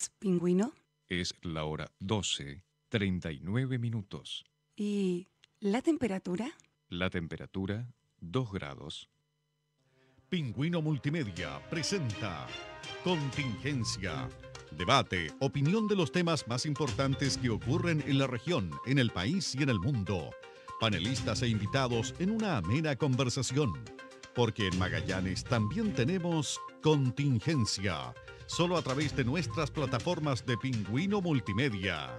Pingüino. Es la hora 12:39. ¿Y la temperatura? La temperatura, 2 grados. Pingüino Multimedia presenta Contingencia. Debate, opinión de los temas más importantes que ocurren en la región, en el país y en el mundo. Panelistas e invitados en una amena conversación. Porque en Magallanes también tenemos Contingencia. Solo a través de nuestras plataformas de Pingüino Multimedia.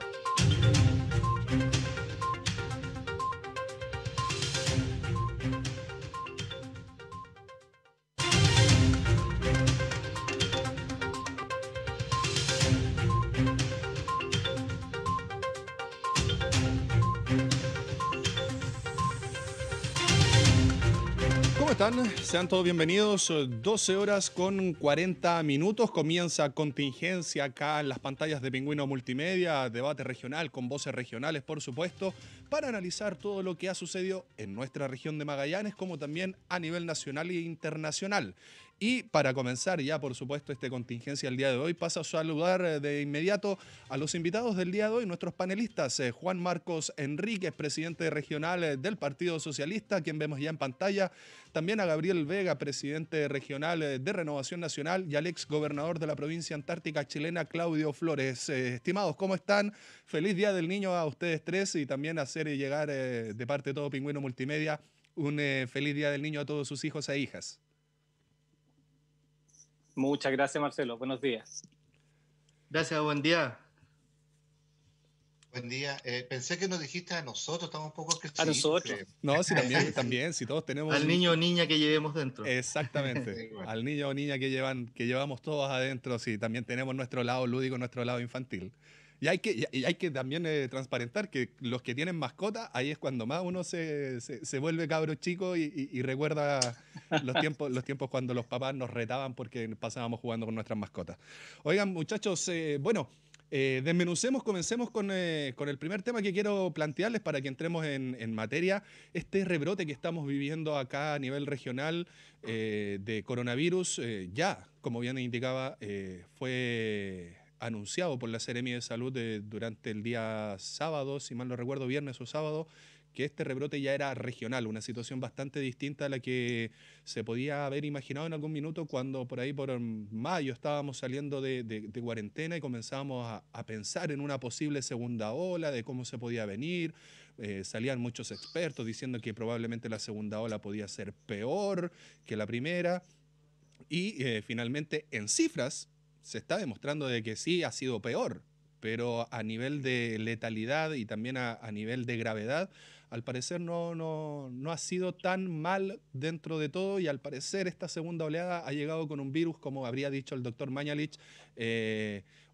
¿Cómo están? Sean todos bienvenidos. 12 horas con 40 minutos. Comienza Contingencia acá en las pantallas de Pingüino Multimedia, debate regional con voces regionales, por supuesto, para analizar todo lo que ha sucedido en nuestra región de Magallanes, como también a nivel nacional e internacional. Y para comenzar ya, por supuesto, esta contingencia el día de hoy, paso a saludar de inmediato a los invitados del día de hoy, nuestros panelistas. Juan Marcos Enríquez, presidente regional del Partido Socialista, quien vemos ya en pantalla. También a Gabriel Vega, presidente regional de Renovación Nacional, y al ex gobernador de la provincia antártica chilena, Claudio Flores. Estimados, ¿cómo están? Feliz Día del Niño a ustedes tres y también hacer llegar de parte de todo Pingüino Multimedia un feliz Día del Niño a todos sus hijos e hijas. Muchas gracias, Marcelo. Buenos días. Gracias, buen día. Buen día. Pensé que nos dijiste a nosotros, estamos un poco A nosotros. No, sí, también, si todos tenemos... Al niño o niña que llevemos dentro. Exactamente, al niño o niña que llevamos todos adentro, sí, también tenemos nuestro lado lúdico, nuestro lado infantil. Y hay que también transparentar que los que tienen mascota, ahí es cuando más uno se vuelve cabro chico y recuerda los tiempos cuando los papás nos retaban porque pasábamos jugando con nuestras mascotas. Oigan, muchachos, desmenucemos, comencemos con el primer tema que quiero plantearles para que entremos en materia. Este rebrote que estamos viviendo acá a nivel regional de coronavirus, ya, como bien indicaba, fue anunciado por la Seremi de Salud durante el día sábado, si mal no recuerdo, viernes o sábado, que este rebrote ya era regional, una situación bastante distinta a la que se podía haber imaginado en algún minuto cuando por ahí por mayo estábamos saliendo de cuarentena y comenzábamos a pensar en una posible segunda ola, de cómo se podía venir. Salían muchos expertos diciendo que probablemente la segunda ola podía ser peor que la primera y finalmente en cifras se está demostrando de que sí ha sido peor, pero a nivel de letalidad y también a nivel de gravedad, al parecer no ha sido tan mal dentro de todo y al parecer esta segunda oleada ha llegado con un virus, como habría dicho el doctor Mañalich,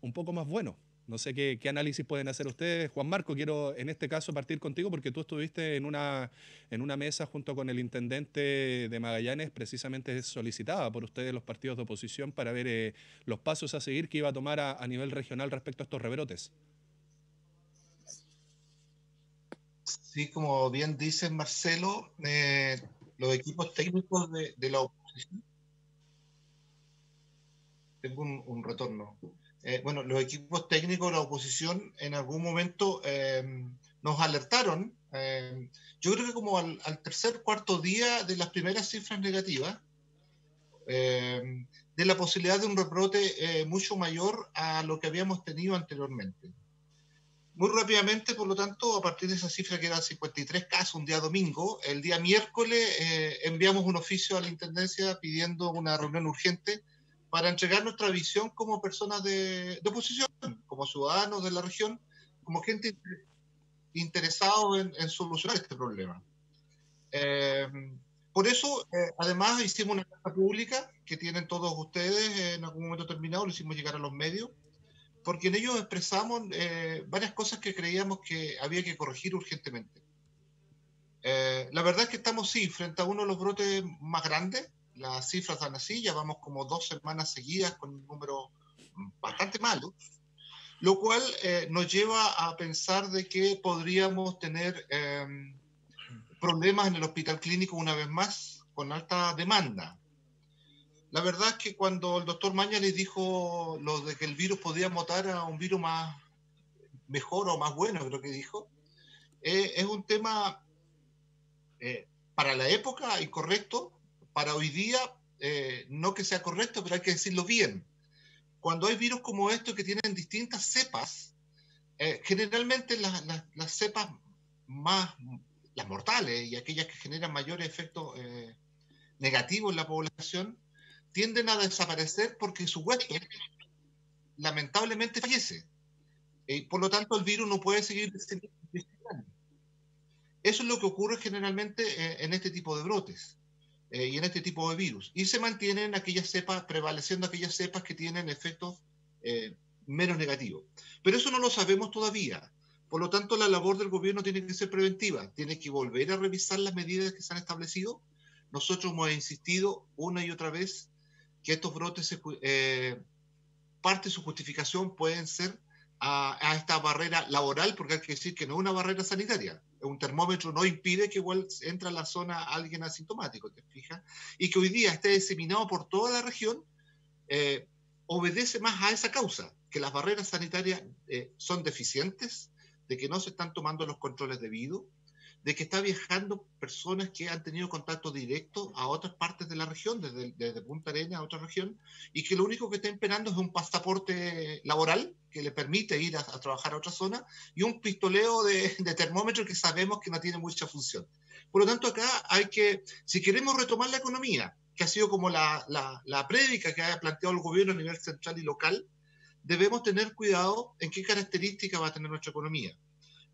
un poco más bueno. No sé qué análisis pueden hacer ustedes. Juan Marco, quiero en este caso partir contigo porque tú estuviste en una mesa junto con el intendente de Magallanes, precisamente solicitada por ustedes los partidos de oposición para ver los pasos a seguir que iba a tomar a nivel regional respecto a estos rebrotes. Sí, como bien dice Marcelo, los equipos técnicos de la oposición... Tengo un retorno. Bueno, los equipos técnicos de la oposición en algún momento nos alertaron, yo creo que como al tercer, cuarto día de las primeras cifras negativas, de la posibilidad de un rebrote mucho mayor a lo que habíamos tenido anteriormente. Muy rápidamente, por lo tanto, a partir de esa cifra que eran 53 casos un día domingo, el día miércoles enviamos un oficio a la Intendencia pidiendo una reunión urgente para entregar nuestra visión como personas de oposición, como ciudadanos de la región, como gente interesada en solucionar este problema. Por eso, además, hicimos una carta pública que tienen todos ustedes en algún momento terminado, lo hicimos llegar a los medios, porque en ellos expresamos varias cosas que creíamos que había que corregir urgentemente. La verdad es que estamos, sí, frente a uno de los brotes más grandes. Las cifras dan así, ya vamos como 2 semanas seguidas con un número bastante malo, lo cual nos lleva a pensar de que podríamos tener problemas en el hospital clínico una vez más, con alta demanda. La verdad es que cuando el doctor Maña les dijo lo de que el virus podía mutar a un virus mejor o más bueno, creo que dijo, es un tema para la época incorrecto, para hoy día no que sea correcto, pero hay que decirlo bien. Cuando hay virus como estos que tienen distintas cepas, generalmente las cepas más, las mortales y aquellas que generan mayores efectos negativos en la población, tienden a desaparecer porque su huésped lamentablemente fallece. Por lo tanto, el virus no puede seguir circulando. Eso es lo que ocurre generalmente en este tipo de brotes y en este tipo de virus. Y se mantienen aquellas cepas, prevaleciendo aquellas cepas que tienen efectos menos negativos. Pero eso no lo sabemos todavía. Por lo tanto, la labor del gobierno tiene que ser preventiva. Tiene que volver a revisar las medidas que se han establecido. Nosotros hemos insistido una y otra vez que estos brotes, parte de su justificación pueden ser a esta barrera laboral, porque hay que decir que no es una barrera sanitaria. Un termómetro no impide que igual entre a la zona alguien asintomático, ¿te fijas? Y que hoy día esté diseminado por toda la región, obedece más a esa causa, que las barreras sanitarias son deficientes, de que no se están tomando los controles debidos, de que está viajando personas que han tenido contacto directo a otras partes de la región, desde Punta Arenas a otra región, y que lo único que está esperando es un pasaporte laboral que le permite ir a trabajar a otra zona, y un pistoleo de termómetro que sabemos que no tiene mucha función. Por lo tanto, acá hay que, si queremos retomar la economía, que ha sido como la prédica que ha planteado el gobierno a nivel central y local, debemos tener cuidado en qué características va a tener nuestra economía.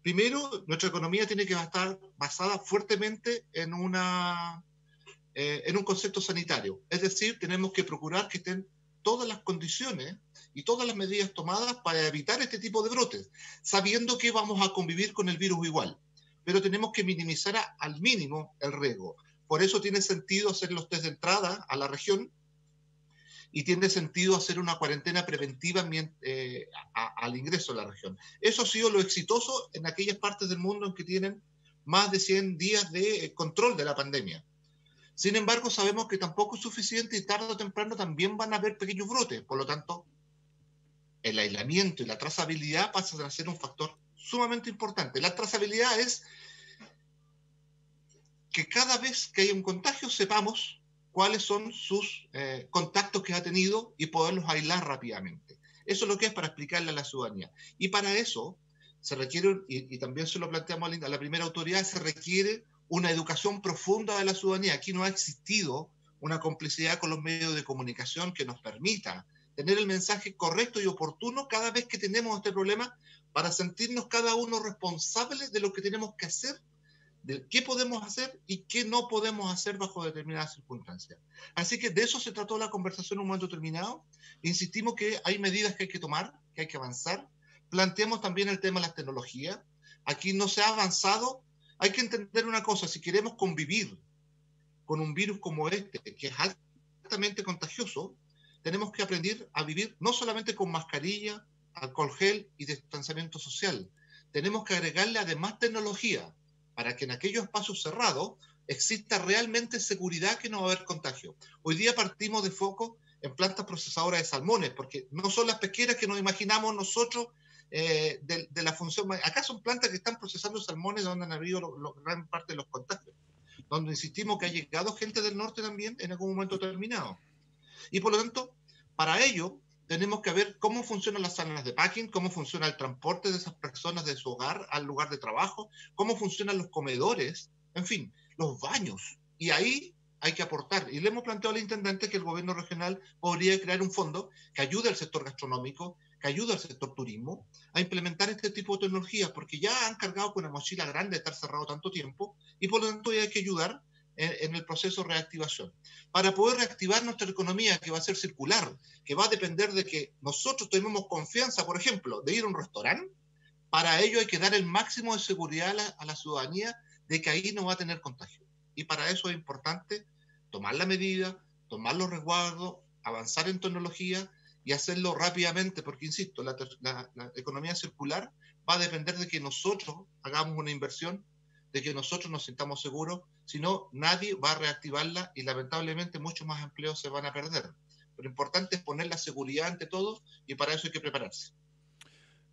Primero, nuestra economía tiene que estar basada fuertemente en un concepto sanitario. Es decir, tenemos que procurar que estén todas las condiciones y todas las medidas tomadas para evitar este tipo de brotes, sabiendo que vamos a convivir con el virus igual. Pero tenemos que minimizar al mínimo el riesgo. Por eso tiene sentido hacer los test de entrada a la región, y tiene sentido hacer una cuarentena preventiva al ingreso a la región. Eso ha sido lo exitoso en aquellas partes del mundo en que tienen más de 100 días de control de la pandemia. Sin embargo, sabemos que tampoco es suficiente y tarde o temprano también van a haber pequeños brotes. Por lo tanto, el aislamiento y la trazabilidad pasan a ser un factor sumamente importante. La trazabilidad es que cada vez que haya un contagio sepamos cuáles son sus contactos que ha tenido y poderlos aislar rápidamente. Eso es lo que es para explicarle a la ciudadanía. Y para eso se requiere, y también se lo planteamos a la primera autoridad, se requiere una educación profunda de la ciudadanía. Aquí no ha existido una complicidad con los medios de comunicación que nos permita tener el mensaje correcto y oportuno cada vez que tenemos este problema, para sentirnos cada uno responsables de lo que tenemos que hacer, de qué podemos hacer y qué no podemos hacer bajo determinadas circunstancias. Así que de eso se trató la conversación en un momento determinado. Insistimos que hay medidas que hay que tomar, que hay que avanzar. Planteamos también el tema de las tecnologías. Aquí no se ha avanzado. Hay que entender una cosa: si queremos convivir con un virus como este, que es altamente contagioso, tenemos que aprender a vivir no solamente con mascarilla, alcohol gel y distanciamiento social. Tenemos que agregarle además tecnología, para que en aquellos espacios cerrados exista realmente seguridad que no va a haber contagio. Hoy día partimos de foco en plantas procesadoras de salmones, porque no son las pesqueras que nos imaginamos nosotros de la función. Acá son plantas que están procesando salmones donde han habido gran parte de los contagios, donde insistimos que ha llegado gente del norte también en algún momento determinado. Y por lo tanto, para ello, tenemos que ver cómo funcionan las salas de packing, cómo funciona el transporte de esas personas de su hogar al lugar de trabajo, cómo funcionan los comedores, en fin, los baños. Y ahí hay que aportar. Y le hemos planteado al intendente que el gobierno regional podría crear un fondo que ayude al sector gastronómico, que ayude al sector turismo a implementar este tipo de tecnologías, porque ya han cargado con una mochila grande de estar cerrado tanto tiempo, y por lo tanto hay que ayudar en el proceso de reactivación. Para poder reactivar nuestra economía, que va a ser circular, que va a depender de que nosotros tenemos confianza, por ejemplo, de ir a un restaurante, para ello hay que dar el máximo de seguridad a la ciudadanía de que ahí no va a tener contagio. Y para eso es importante tomar la medida, tomar los resguardos, avanzar en tecnología y hacerlo rápidamente, porque, insisto, la economía circular va a depender de que nosotros hagamos una inversión. de que nosotros nos sintamos seguros, si no, nadie va a reactivarla y lamentablemente muchos más empleos se van a perder. Lo importante es poner la seguridad ante todo y para eso hay que prepararse.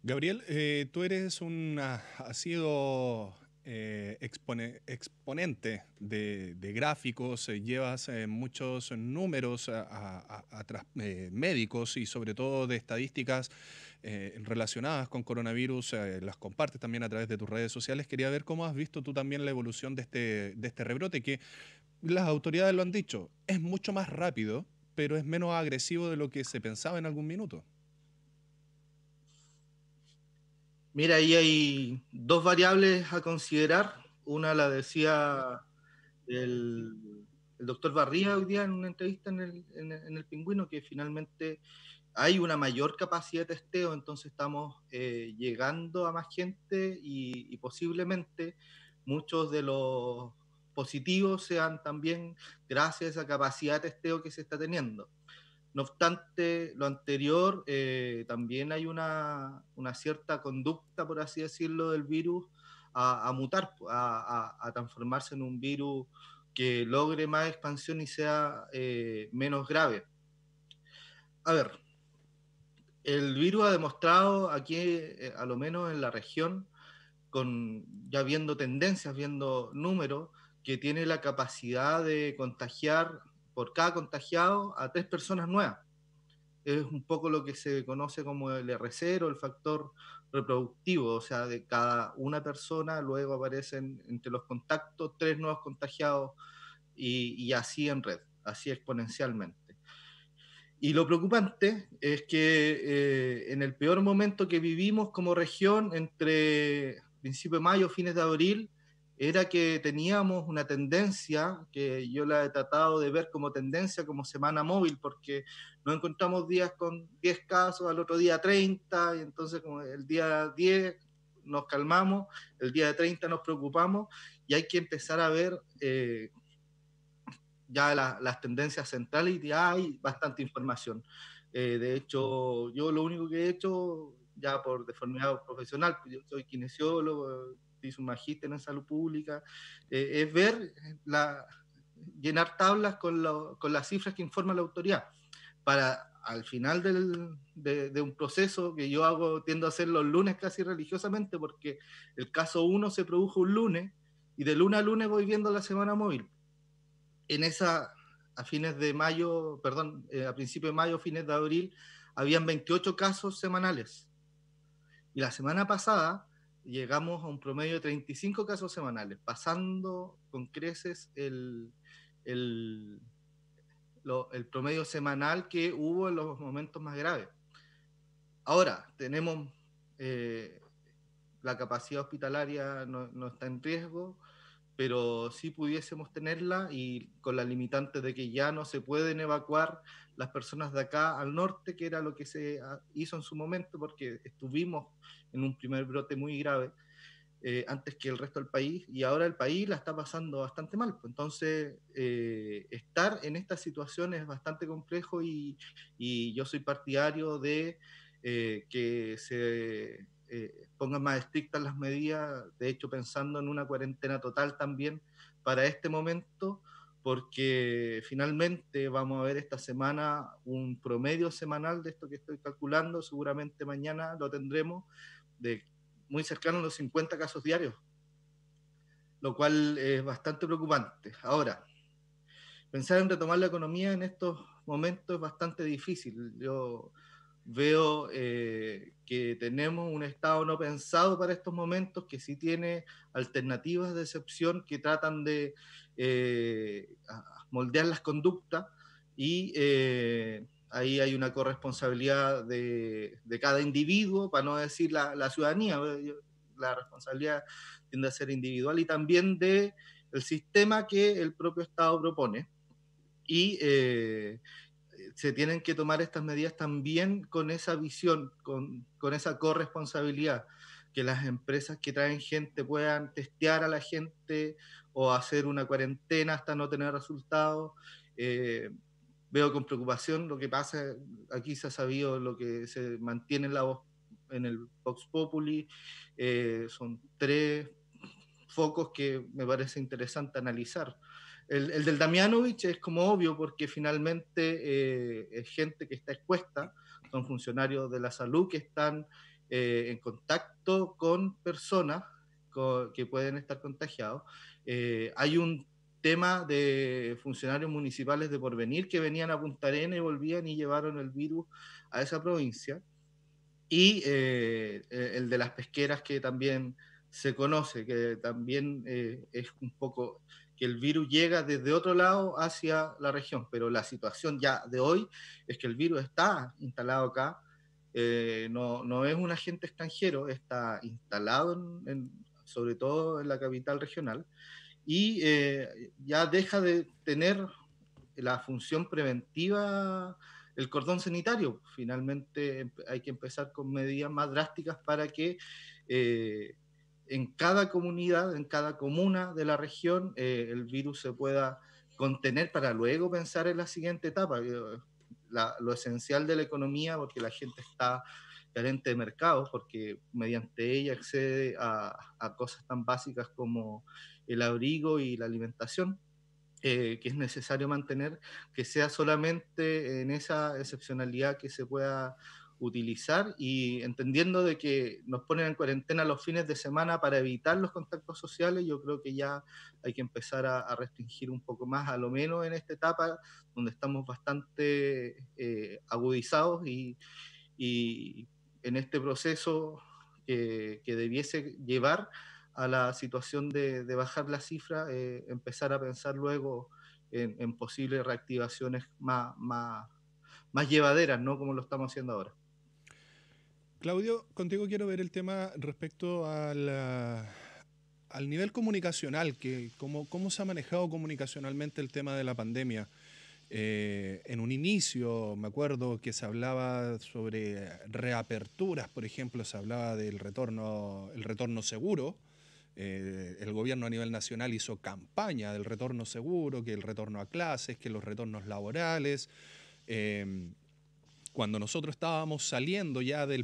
Gabriel, tú eres has sido exponente de gráficos, llevas muchos números médicos y sobre todo de estadísticas relacionadas con coronavirus, las compartes también a través de tus redes sociales. Quería ver cómo has visto tú también la evolución de este rebrote, que las autoridades lo han dicho, es mucho más rápido, pero es menos agresivo de lo que se pensaba en algún minuto. Mira, ahí hay dos variables a considerar. Una la decía el doctor Barría hoy día en una entrevista en el Pingüino, que finalmente hay una mayor capacidad de testeo, entonces estamos llegando a más gente y posiblemente muchos de los positivos sean también gracias a esa capacidad de testeo que se está teniendo. No obstante, lo anterior, también hay una cierta conducta, por así decirlo, del virus a mutar, a transformarse en un virus que logre más expansión y sea menos grave. A ver, el virus ha demostrado aquí, a lo menos en la región, ya viendo tendencias, viendo números, que tiene la capacidad de contagiar por cada contagiado a 3 personas nuevas. Es un poco lo que se conoce como el R0, el factor reproductivo, o sea, de cada una persona luego aparecen entre los contactos 3 nuevos contagiados y así en red, así exponencialmente. Y lo preocupante es que en el peor momento que vivimos como región, entre principio de mayo, fines de abril, era que teníamos una tendencia, que yo la he tratado de ver como tendencia, como semana móvil, porque nos encontramos días con 10 casos, al otro día 30, y entonces como el día 10 nos calmamos, el día de 30 nos preocupamos, y hay que empezar a ver ya las tendencias centrales y ya hay bastante información. De hecho, yo lo único que he hecho, ya por deformidad profesional, yo soy kinesiólogo, hice un magíster en salud pública, es ver, llenar tablas con las cifras que informa la autoridad, para al final de un proceso que yo tiendo a hacer los lunes casi religiosamente, porque el caso 1 se produjo un lunes, y de lunes a lunes voy viendo la semana móvil. En esa, a fines de mayo, perdón, a principios de mayo, fines de abril, habían 28 casos semanales. Y la semana pasada llegamos a un promedio de 35 casos semanales, pasando con creces el promedio semanal que hubo en los momentos más graves. Ahora, tenemos la capacidad hospitalaria no está en riesgo, pero sí pudiésemos tenerla, y con la limitante de que ya no se pueden evacuar las personas de acá al norte, que era lo que se hizo en su momento, porque estuvimos en un primer brote muy grave antes que el resto del país, y ahora el país la está pasando bastante mal. Entonces, estar en esta situación es bastante complejo, y yo soy partidario de que se pongan más estrictas las medidas, de hecho pensando en una cuarentena total también para este momento, porque finalmente vamos a ver esta semana un promedio semanal de esto que estoy calculando, seguramente mañana lo tendremos, de muy cercano a los 50 casos diarios, lo cual es bastante preocupante. Ahora, pensar en retomar la economía en estos momentos es bastante difícil. Yo veo que tenemos un Estado no pensado para estos momentos, que sí tiene alternativas de excepción que tratan de moldear las conductas, y ahí hay una corresponsabilidad de cada individuo, para no decir la ciudadanía. La responsabilidad tiende a ser individual, y también del sistema que el propio Estado propone. Y se tienen que tomar estas medidas también con esa visión, con esa corresponsabilidad, que las empresas que traen gente puedan testear a la gente o hacer una cuarentena hasta no tener resultados. Veo con preocupación lo que pasa, aquí se ha sabido lo que se mantiene en el Vox Populi, son 3 focos que me parece interesante analizar. El del Damianovich es como obvio porque finalmente es gente que está expuesta, son funcionarios de la salud que están en contacto con personas que pueden estar contagiados. Hay un tema de funcionarios municipales de Porvenir que venían a Punta Arenas y volvían y llevaron el virus a esa provincia. Y el de las pesqueras que también se conoce, que también es un poco que el virus llega desde otro lado hacia la región, pero la situación ya de hoy es que el virus está instalado acá, no es un agente extranjero, está instalado sobre todo en la capital regional, y ya deja de tener la función preventiva el cordón sanitario. Finalmente hay que empezar con medidas más drásticas para que en cada comunidad, en cada comuna de la región, el virus se pueda contener para luego pensar en la siguiente etapa. Lo esencial de la economía, porque la gente está carente de mercados, porque mediante ella accede a cosas tan básicas como el abrigo y la alimentación, que es necesario mantener, que sea solamente en esa excepcionalidad que se pueda utilizar, y entendiendo de que nos ponen en cuarentena los fines de semana para evitar los contactos sociales. Yo creo que ya hay que empezar a restringir un poco más, a lo menos en esta etapa donde estamos bastante agudizados, y en este proceso que debiese llevar a la situación de bajar la cifra, empezar a pensar luego en posibles reactivaciones más llevaderas, ¿no? Como lo estamos haciendo ahora. Claudio, contigo quiero ver el tema respecto al nivel comunicacional, cómo se ha manejado comunicacionalmente el tema de la pandemia. En un inicio, me acuerdo que se hablaba sobre reaperturas, por ejemplo, se hablaba del el retorno seguro. El gobierno a nivel nacional hizo campaña del retorno seguro, que el retorno a clases, que los retornos laborales. Cuando nosotros estábamos saliendo ya de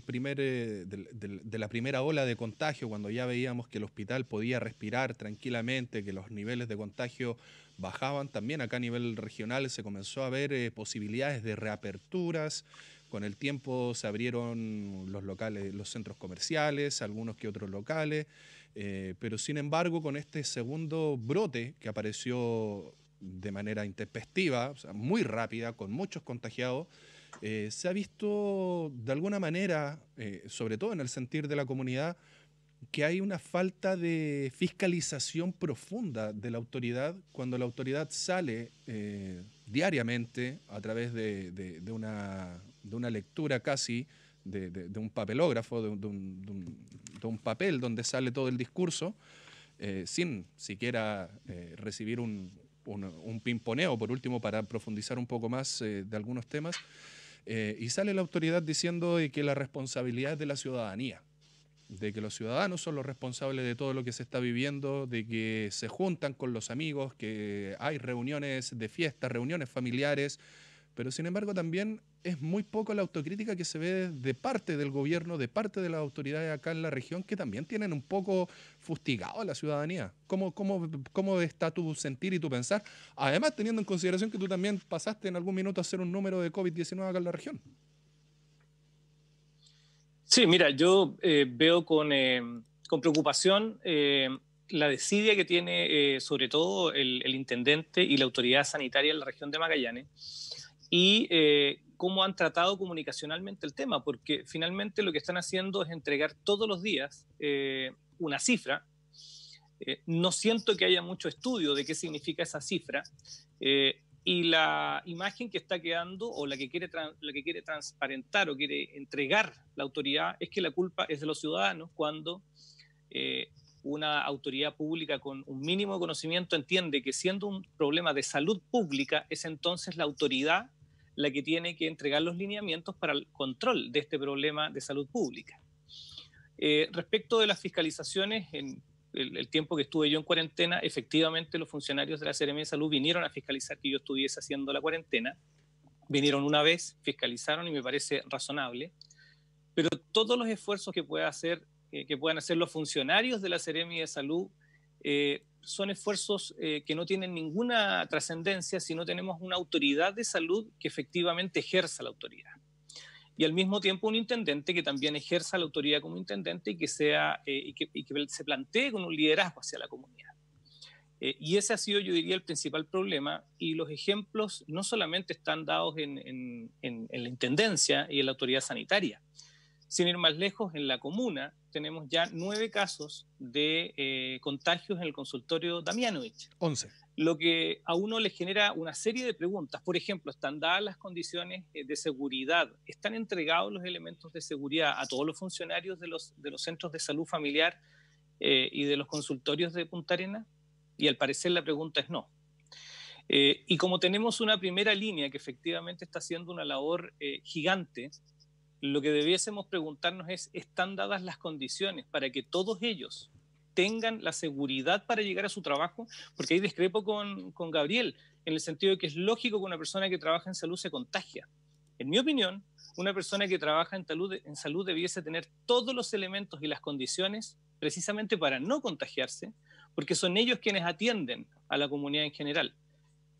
la primera ola de contagio, cuando ya veíamos que el hospital podía respirar tranquilamente, que los niveles de contagio bajaban, también acá a nivel regional se comenzó a ver posibilidades de reaperturas. Con el tiempo se abrieron los locales, los centros comerciales, algunos que otros locales, pero sin embargo con este segundo brote que apareció de manera intempestiva, o sea, muy rápida, con muchos contagiados, se ha visto de alguna manera, sobre todo en el sentir de la comunidad, que hay una falta de fiscalización profunda de la autoridad cuando la autoridad sale diariamente a través de una lectura casi de un papelógrafo, de un papel donde sale todo el discurso, sin siquiera recibir un pimponeo, por último, para profundizar un poco más de algunos temas. Y sale la autoridad diciendo de que la responsabilidad es de la ciudadanía, de que los ciudadanos son los responsables de todo lo que se está viviendo, de que se juntan con los amigos, que hay reuniones de fiesta, reuniones familiares, pero sin embargo también es muy poco la autocrítica que se ve de parte del gobierno, de parte de las autoridades acá en la región, que también tienen un poco fustigado a la ciudadanía. ¿Cómo está tu sentir y tu pensar? Además, teniendo en consideración que tú también pasaste en algún minuto a hacer un número de COVID-19 acá en la región. Sí, mira, yo veo con preocupación la desidia que tiene sobre todo el intendente y la autoridad sanitaria en la región de Magallanes, y cómo han tratado comunicacionalmente el tema, porque finalmente lo que están haciendo es entregar todos los días una cifra. No siento que haya mucho estudio de qué significa esa cifra, y la imagen que está quedando, o la que quiere transparentar o quiere entregar la autoridad, es que la culpa es de los ciudadanos, cuando una autoridad pública con un mínimo de conocimiento entiende que, siendo un problema de salud pública, es entonces la autoridad la que tiene que entregar los lineamientos para el control de este problema de salud pública. Respecto de las fiscalizaciones, en el tiempo que estuve yo en cuarentena, efectivamente los funcionarios de la Seremía de Salud vinieron a fiscalizar que yo estuviese haciendo la cuarentena. Vinieron una vez, fiscalizaron, y me parece razonable, pero todos los esfuerzos que puedan hacer los funcionarios de la Seremía de Salud son esfuerzos que no tienen ninguna trascendencia si no tenemos una autoridad de salud que efectivamente ejerza la autoridad. Y al mismo tiempo un intendente que también ejerza la autoridad como intendente y que se plantee con un liderazgo hacia la comunidad. Y ese ha sido, yo diría, el principal problema, y los ejemplos no solamente están dados en la intendencia y en la autoridad sanitaria. Sin ir más lejos, en la comuna tenemos ya 9 casos de contagios en el consultorio Damianovich. 11. Lo que a uno le genera una serie de preguntas. Por ejemplo, ¿están dadas las condiciones de seguridad? ¿Están entregados los elementos de seguridad a todos los funcionarios de los centros de salud familiar y de los consultorios de Punta Arenas? Y al parecer la pregunta es no. Y como tenemos una primera línea que efectivamente está haciendo una labor gigante, lo que debiésemos preguntarnos es, ¿están dadas las condiciones para que todos ellos tengan la seguridad para llegar a su trabajo? Porque ahí discrepo con Gabriel, en el sentido de que es lógico que una persona que trabaja en salud se contagia. En mi opinión, una persona que trabaja en salud debiese tener todos los elementos y las condiciones precisamente para no contagiarse, porque son ellos quienes atienden a la comunidad en general.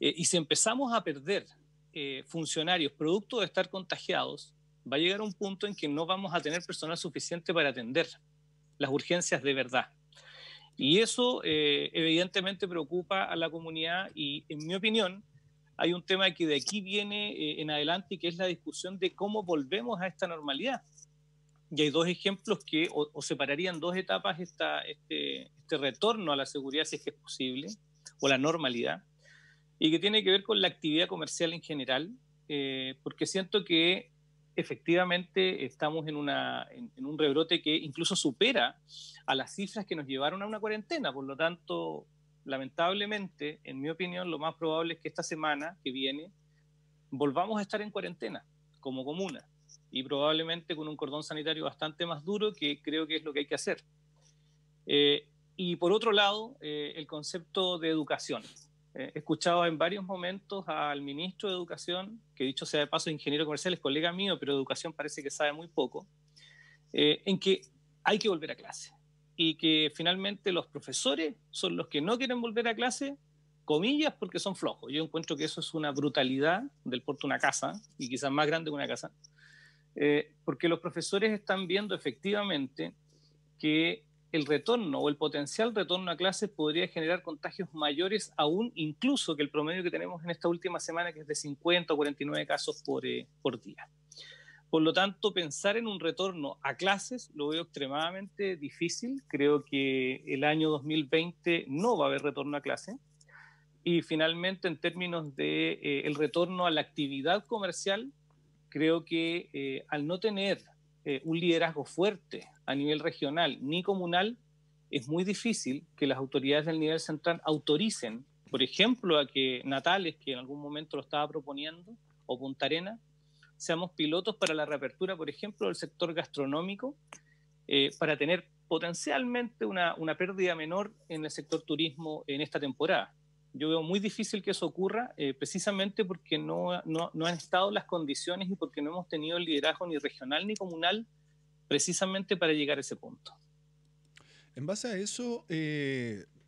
Y si empezamos a perder funcionarios producto de estar contagiados, va a llegar un punto en que no vamos a tener personal suficiente para atender las urgencias de verdad. Y eso evidentemente preocupa a la comunidad, y en mi opinión hay un tema que de aquí viene en adelante, y que es la discusión de cómo volvemos a esta normalidad. Y hay 2 ejemplos que o separarían 2 etapas este retorno a la seguridad, si es que es posible, o la normalidad, y que tiene que ver con la actividad comercial en general, porque siento que efectivamente estamos en un rebrote que incluso supera a las cifras que nos llevaron a una cuarentena. Por lo tanto, lamentablemente, en mi opinión, lo más probable es que esta semana que viene volvamos a estar en cuarentena como comuna, y probablemente con un cordón sanitario bastante más duro, que creo que es lo que hay que hacer. Y por otro lado, el concepto de educación. He escuchado en varios momentos al ministro de Educación, que dicho sea de paso, ingeniero comercial, es colega mío, pero de educación parece que sabe muy poco, en que hay que volver a clase, y que finalmente los profesores son los que no quieren volver a clase, comillas, porque son flojos. Yo encuentro que eso es una brutalidad del porte de una casa, y quizás más grande que una casa, porque los profesores están viendo efectivamente que el retorno o el potencial retorno a clases podría generar contagios mayores aún, incluso que el promedio que tenemos en esta última semana, que es de 50 o 49 casos por día. Por lo tanto, pensar en un retorno a clases lo veo extremadamente difícil. Creo que el año 2020 no va a haber retorno a clase. Y finalmente, en términos de el retorno a la actividad comercial, creo que al no tener un liderazgo fuerte a nivel regional ni comunal, es muy difícil que las autoridades del nivel central autoricen, por ejemplo, a que Natales, que en algún momento lo estaba proponiendo, o Punta Arenas, seamos pilotos para la reapertura, por ejemplo, del sector gastronómico, para tener potencialmente una pérdida menor en el sector turismo en esta temporada. Yo veo muy difícil que eso ocurra, precisamente porque no han estado las condiciones, y porque no hemos tenido el liderazgo ni regional ni comunal precisamente para llegar a ese punto. En base a eso,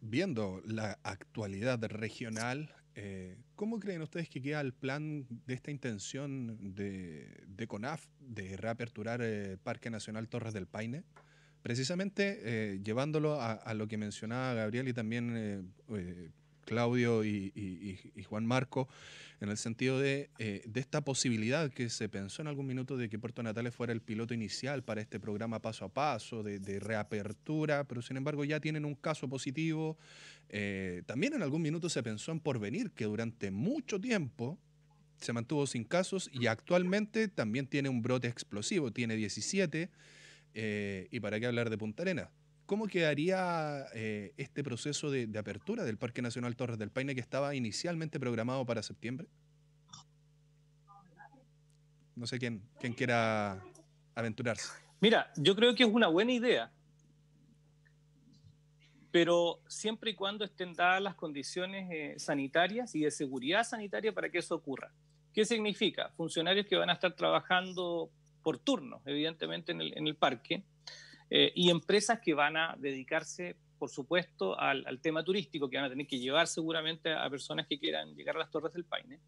viendo la actualidad regional, ¿cómo creen ustedes que queda el plan de esta intención de CONAF de reaperturar Parque Nacional Torres del Paine? Precisamente llevándolo a lo que mencionaba Gabriel y también Claudio y Juan Marco, en el sentido de esta posibilidad que se pensó en algún minuto de que Puerto Natales fuera el piloto inicial para este programa paso a paso de reapertura, pero sin embargo ya tienen un caso positivo. También en algún minuto se pensó en Porvenir, que durante mucho tiempo se mantuvo sin casos, y actualmente también tiene un brote explosivo, tiene 17, y para qué hablar de Punta Arenas. ¿Cómo quedaría este proceso de apertura del Parque Nacional Torres del Paine, que estaba inicialmente programado para septiembre? No sé quién quiera aventurarse. Mira, yo creo que es una buena idea, pero siempre y cuando estén dadas las condiciones sanitarias y de seguridad sanitaria para que eso ocurra. ¿Qué significa? Funcionarios que van a estar trabajando por turnos, evidentemente, en el parque, y empresas que van a dedicarse por supuesto, al tema turístico, que van a tener que llevar seguramente a personas que quieran llegar a las Torres del Paine,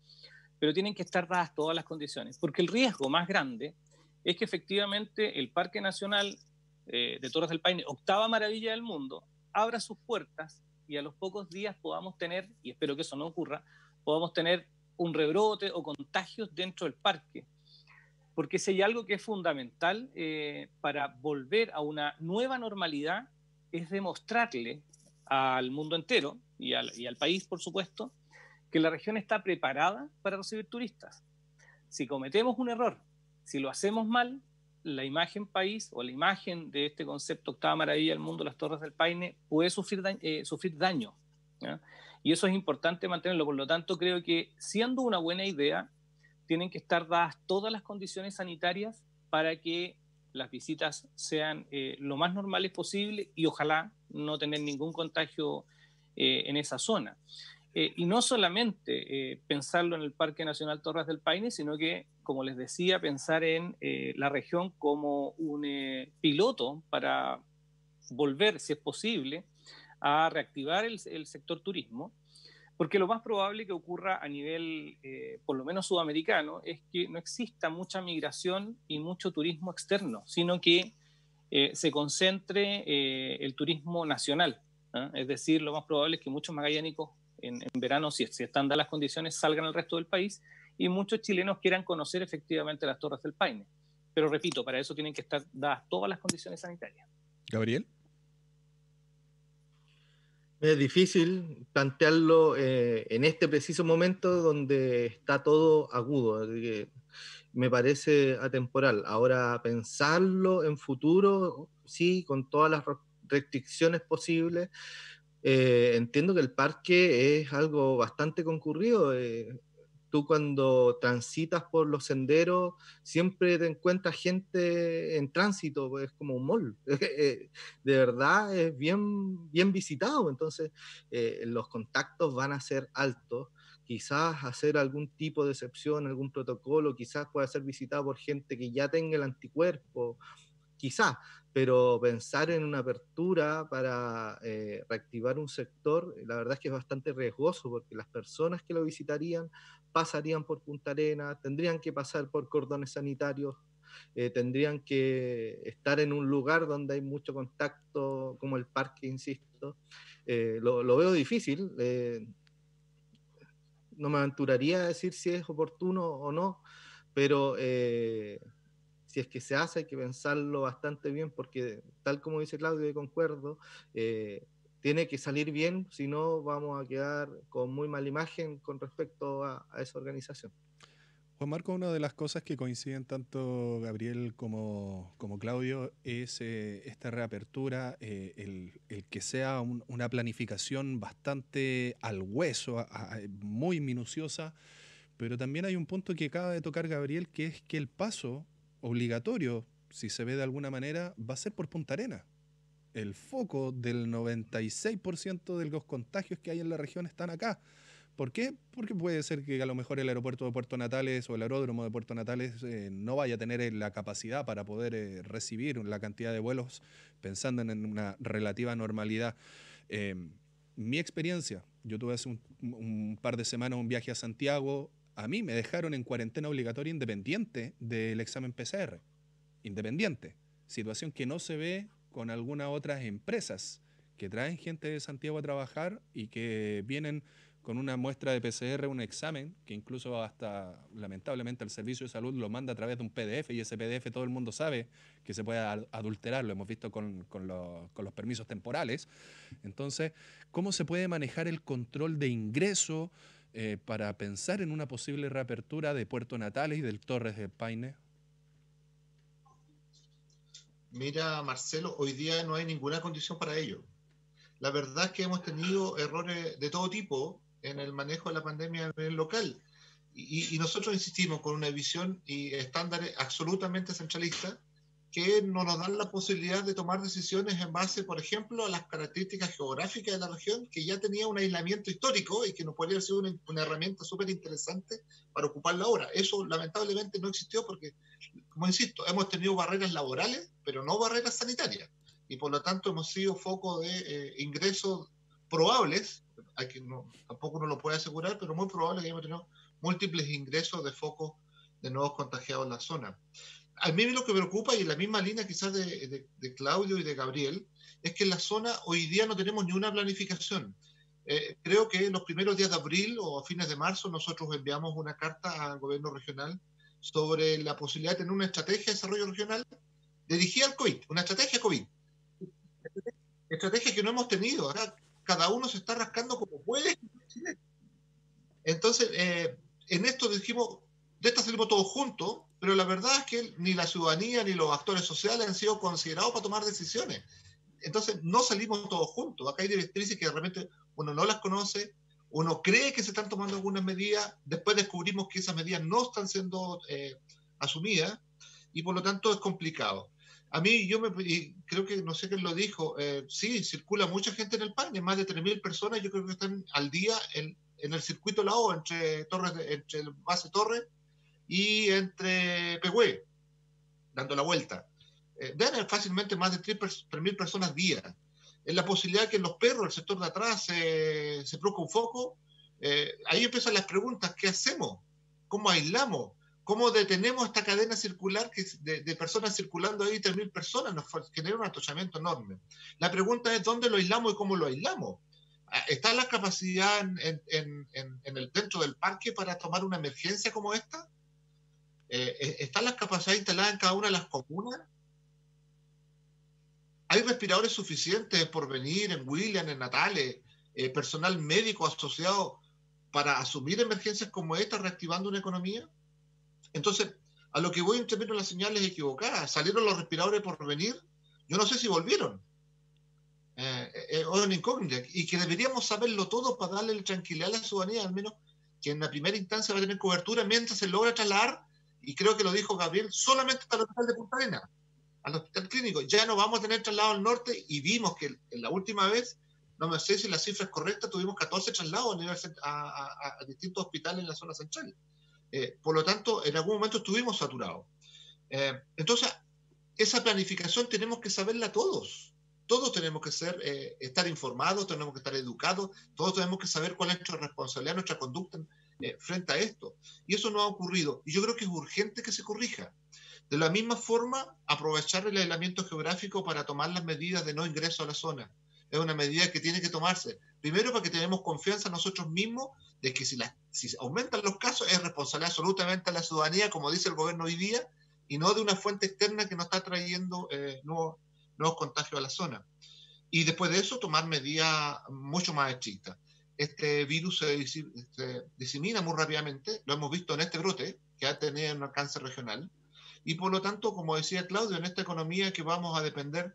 pero tienen que estar dadas todas las condiciones, porque el riesgo más grande es que efectivamente el Parque Nacional de Torres del Paine, octava maravilla del mundo, abra sus puertas y a los pocos días podamos tener, y espero que eso no ocurra, podamos tener un rebrote o contagios dentro del parque. Porque si hay algo que es fundamental para volver a una nueva normalidad, es demostrarle al mundo entero y al país, por supuesto, que la región está preparada para recibir turistas. Si cometemos un error, si lo hacemos mal, la imagen país o la imagen de este concepto octava maravilla del mundo, las Torres del Paine, puede sufrir daño, ¿ya? Y eso es importante mantenerlo. Por lo tanto, creo que siendo una buena idea, tienen que estar dadas todas las condiciones sanitarias para que las visitas sean lo más normales posible y ojalá no tener ningún contagio en esa zona. Y no solamente pensarlo en el Parque Nacional Torres del Paine, sino que, como les decía, pensar en la región como un piloto para volver, si es posible, a reactivar el sector turismo, porque lo más probable que ocurra a nivel, por lo menos sudamericano, es que no exista mucha migración y mucho turismo externo, sino que se concentre el turismo nacional, ¿eh? Es decir, lo más probable es que muchos magallánicos en verano, si están dadas las condiciones, salgan al resto del país y muchos chilenos quieran conocer efectivamente las Torres del Paine. Pero repito, para eso tienen que estar dadas todas las condiciones sanitarias. Gabriel. Es difícil plantearlo en este preciso momento donde está todo agudo. Me parece atemporal. Ahora, pensarlo en futuro, sí, con todas las restricciones posibles. Entiendo que el parque es algo bastante concurrido. Tú cuando transitas por los senderos siempre te encuentras gente en tránsito, pues es como un mall. De verdad es bien, bien visitado, entonces los contactos van a ser altos. Quizás hacer algún tipo de excepción, algún protocolo, quizás pueda ser visitado por gente que ya tenga el anticuerpo, quizás, pero pensar en una apertura para reactivar un sector, la verdad es que es bastante riesgoso, porque las personas que lo visitarían pasarían por Punta Arenas, tendrían que pasar por cordones sanitarios, tendrían que estar en un lugar donde hay mucho contacto, como el parque, insisto. Lo veo difícil, no me aventuraría a decir si es oportuno o no, pero si es que se hace, hay que pensarlo bastante bien, porque tal como dice Claudio, y concuerdo, tiene que salir bien, si no vamos a quedar con muy mala imagen con respecto a esa organización. Juan Marco, una de las cosas que coinciden tanto Gabriel como Claudio es esta reapertura, el que sea una planificación bastante al hueso, muy minuciosa, pero también hay un punto que acaba de tocar Gabriel, que es que el paso obligatorio, si se ve de alguna manera, va a ser por Punta Arenas. El foco del 96% de los contagios que hay en la región están acá. ¿Por qué? Porque puede ser que a lo mejor el aeropuerto de Puerto Natales o el aeródromo de Puerto Natales no vaya a tener la capacidad para poder recibir la cantidad de vuelos, pensando en una relativa normalidad. Mi experiencia, yo tuve hace un par de semanas un viaje a Santiago. A mí me dejaron en cuarentena obligatoria independiente del examen PCR. Independiente. Situación que no se ve con algunas otras empresas que traen gente de Santiago a trabajar y que vienen con una muestra de PCR, un examen, que incluso hasta, lamentablemente, el Servicio de Salud lo manda a través de un PDF, y ese PDF todo el mundo sabe que se puede adulterar, lo hemos visto con los permisos temporales. Entonces, ¿cómo se puede manejar el control de ingreso para pensar en una posible reapertura de Puerto Natales y del Torres del Paine? Mira, Marcelo, hoy día no hay ninguna condición para ello. La verdad es que hemos tenido errores de todo tipo en el manejo de la pandemia a nivel local. Y nosotros insistimos con una visión y estándares absolutamente centralistas que no nos dan la posibilidad de tomar decisiones en base, por ejemplo, a las características geográficas de la región, que ya tenía un aislamiento histórico y que nos podría ser una herramienta súper interesante para ocuparla ahora. Eso lamentablemente no existió porque, como insisto, hemos tenido barreras laborales, pero no barreras sanitarias. y por lo tanto hemos sido foco de ingresos probables, tampoco uno lo puede asegurar, pero muy probable que hayamos tenido múltiples ingresos de focos de nuevos contagiados en la zona. A mí lo que me preocupa, y en la misma línea quizás de Claudio y de Gabriel, es que en la zona hoy día no tenemos ni una planificación. Creo que en los primeros días de abril o a fines de marzo nosotros enviamos una carta al gobierno regional sobre la posibilidad de tener una estrategia de desarrollo regional dirigida al COVID, una estrategia COVID. Estrategia que no hemos tenido. Ahora cada uno se está rascando como puede. Entonces, en esto dijimos, de esta salimos todos juntos, pero la verdad es que ni la ciudadanía ni los actores sociales han sido considerados para tomar decisiones. Entonces, no salimos todos juntos. Acá hay directrices que de repente uno no las conoce, uno cree que se están tomando algunas medidas, después descubrimos que esas medidas no están siendo asumidas, y por lo tanto es complicado. A mí, creo que, no sé quién lo dijo, sí, circula mucha gente en el PAN, más de 3.000 personas, yo creo que están al día en el circuito La O, entre el base Torres y entre Pehue, dando la vuelta. Deben fácilmente más de 3.000 personas día. En la posibilidad que en los perros, el sector de atrás, se produzca un foco, ahí empiezan las preguntas: ¿qué hacemos? ¿Cómo aislamos? ¿Cómo detenemos esta cadena circular de personas circulando ahí? 3.000 personas nos genera un atochamiento enorme. La pregunta es: ¿dónde lo aislamos y cómo lo aislamos? ¿Está la capacidad dentro del parque para tomar una emergencia como esta? ¿Están las capacidades instaladas en cada una de las comunas? ¿Hay respiradores suficientes por venir en William, en Natales, personal médico asociado para asumir emergencias como esta, reactivando una economía? Entonces, a lo que voy en términos de las señales equivocadas, salieron los respiradores por venir, yo no sé si volvieron, o en incógnita, y que deberíamos saberlo todo para darle tranquilidad a la ciudadanía, al menos que en la primera instancia va a tener cobertura mientras se logra trasladar, y creo que lo dijo Gabriel, solamente hasta el hospital de Punta Arenas, al hospital clínico. Ya no vamos a tener traslado al norte, y vimos que en la última vez, no sé si la cifra es correcta, tuvimos 14 traslados a distintos hospitales en la zona central. Por lo tanto, en algún momento estuvimos saturados. Entonces, esa planificación tenemos que saberla todos. Todos tenemos que estar informados, tenemos que estar educados, todos tenemos que saber cuál es nuestra responsabilidad, nuestra conducta frente a esto. Y eso no ha ocurrido. Y yo creo que es urgente que se corrija. De la misma forma, aprovechar el aislamiento geográfico para tomar las medidas de no ingreso a la zona. Es una medida que tiene que tomarse. Primero, para que tenemos confianza nosotros mismos de que si aumentan los casos es responsabilidad absolutamente de la ciudadanía, como dice el gobierno hoy día, y no de una fuente externa que nos está trayendo nuevos contagios a la zona. Y después de eso, tomar medidas mucho más estrictas. Este virus se disemina muy rápidamente, lo hemos visto en este brote, que ha tenido un alcance regional, y por lo tanto, como decía Claudio, en esta economía que vamos a depender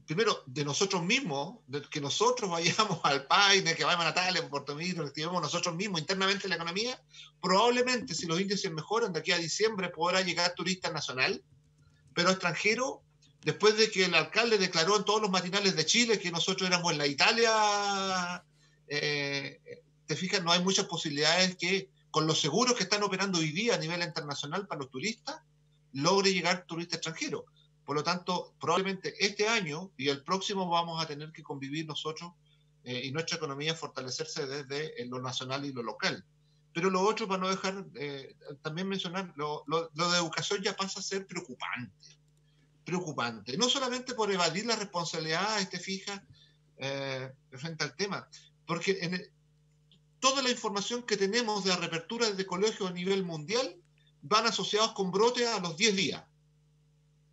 primero, de nosotros mismos, de que nosotros vayamos al Paine, que vayamos a Natales, a Puerto Miro, que activemos nosotros mismos internamente la economía, probablemente si los índices mejoran de aquí a diciembre podrá llegar turista nacional, pero extranjero, después de que el alcalde declaró en todos los matinales de Chile que nosotros éramos la Italia, te fijas, no hay muchas posibilidades que con los seguros que están operando hoy día a nivel internacional para los turistas, logre llegar turista extranjero. Por lo tanto, probablemente este año y el próximo vamos a tener que convivir nosotros y nuestra economía fortalecerse desde lo nacional y lo local. Pero lo otro, para no dejar también mencionar, lo de educación ya pasa a ser preocupante. No solamente por evadir la responsabilidad, fija, frente al tema, porque toda la información que tenemos de la reapertura de colegios a nivel mundial van asociados con brotes a los 10 días.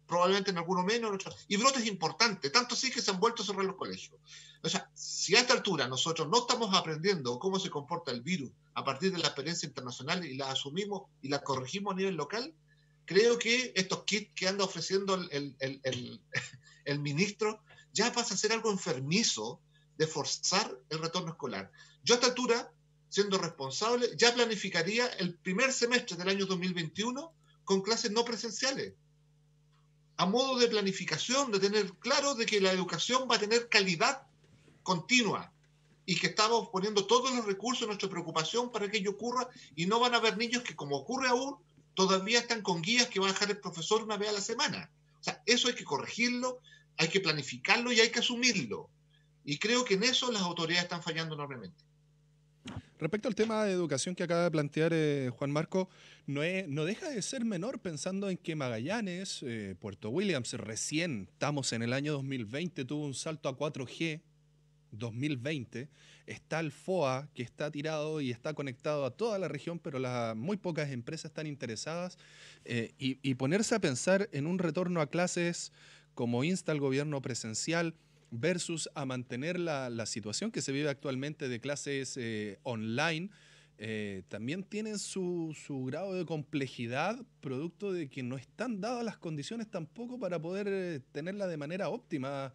Probablemente en alguno menos, y brotes importantes, tanto así que se han vuelto a cerrar los colegios. O sea, si a esta altura nosotros no estamos aprendiendo cómo se comporta el virus a partir de la experiencia internacional y la asumimos y la corregimos a nivel local, creo que estos kits que anda ofreciendo el ministro ya pasa a ser algo enfermizo de forzar el retorno escolar. Yo a esta altura, siendo responsable, ya planificaría el primer semestre del año 2021 con clases no presenciales, a modo de planificación, de tener claro de que la educación va a tener calidad continua y que estamos poniendo todos los recursos, nuestra preocupación para que ello ocurra, y no van a haber niños que, como ocurre aún, todavía están con guías que va a dejar el profesor una vez a la semana O sea, eso hay que corregirlo, hay que planificarlo y hay que asumirlo. Y creo que en eso las autoridades están fallando enormemente. Respecto al tema de educación que acaba de plantear Juan Marco, no deja de ser menor pensando en que Magallanes, Puerto Williams, recién estamos en el año 2020, tuvo un salto a 4G, 2020, está el FOA que está tirado y está conectado a toda la región, pero muy pocas empresas están interesadas, y ponerse a pensar en un retorno a clases como insta el gobierno presencial versus a mantener la situación que se vive actualmente de clases online, también tienen su grado de complejidad, producto de que no están dadas las condiciones tampoco para poder tenerla de manera óptima.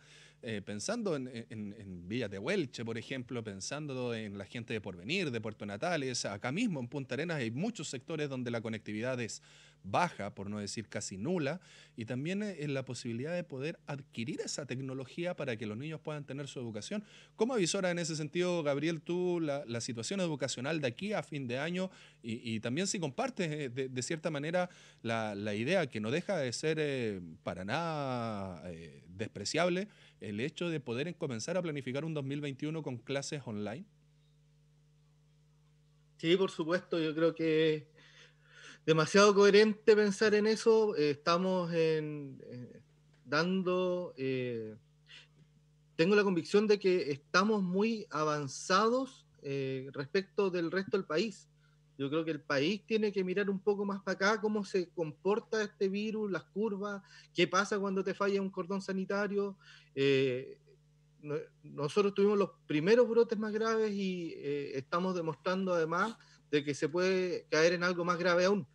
Pensando en Villa Tehuelche, por ejemplo, pensando en la gente de Porvenir, de Puerto Natales, acá mismo en Punta Arenas hay muchos sectores donde la conectividad es baja, por no decir casi nula, y también en la posibilidad de poder adquirir esa tecnología para que los niños puedan tener su educación. ¿Cómo avisora en ese sentido, Gabriel, tú la situación educacional de aquí a fin de año y también si compartes de cierta manera la idea que no deja de ser para nada despreciable el hecho de poder comenzar a planificar un 2021 con clases online? Sí, por supuesto, yo creo que es demasiado coherente pensar en eso. Estamos dando, tengo la convicción de que estamos muy avanzados respecto del resto del país. Yo creo que el país tiene que mirar un poco más para acá cómo se comporta este virus, las curvas, qué pasa cuando te falla un cordón sanitario. Eh, Nosotros tuvimos los primeros brotes más graves y estamos demostrando además de que se puede caer en algo más grave aún.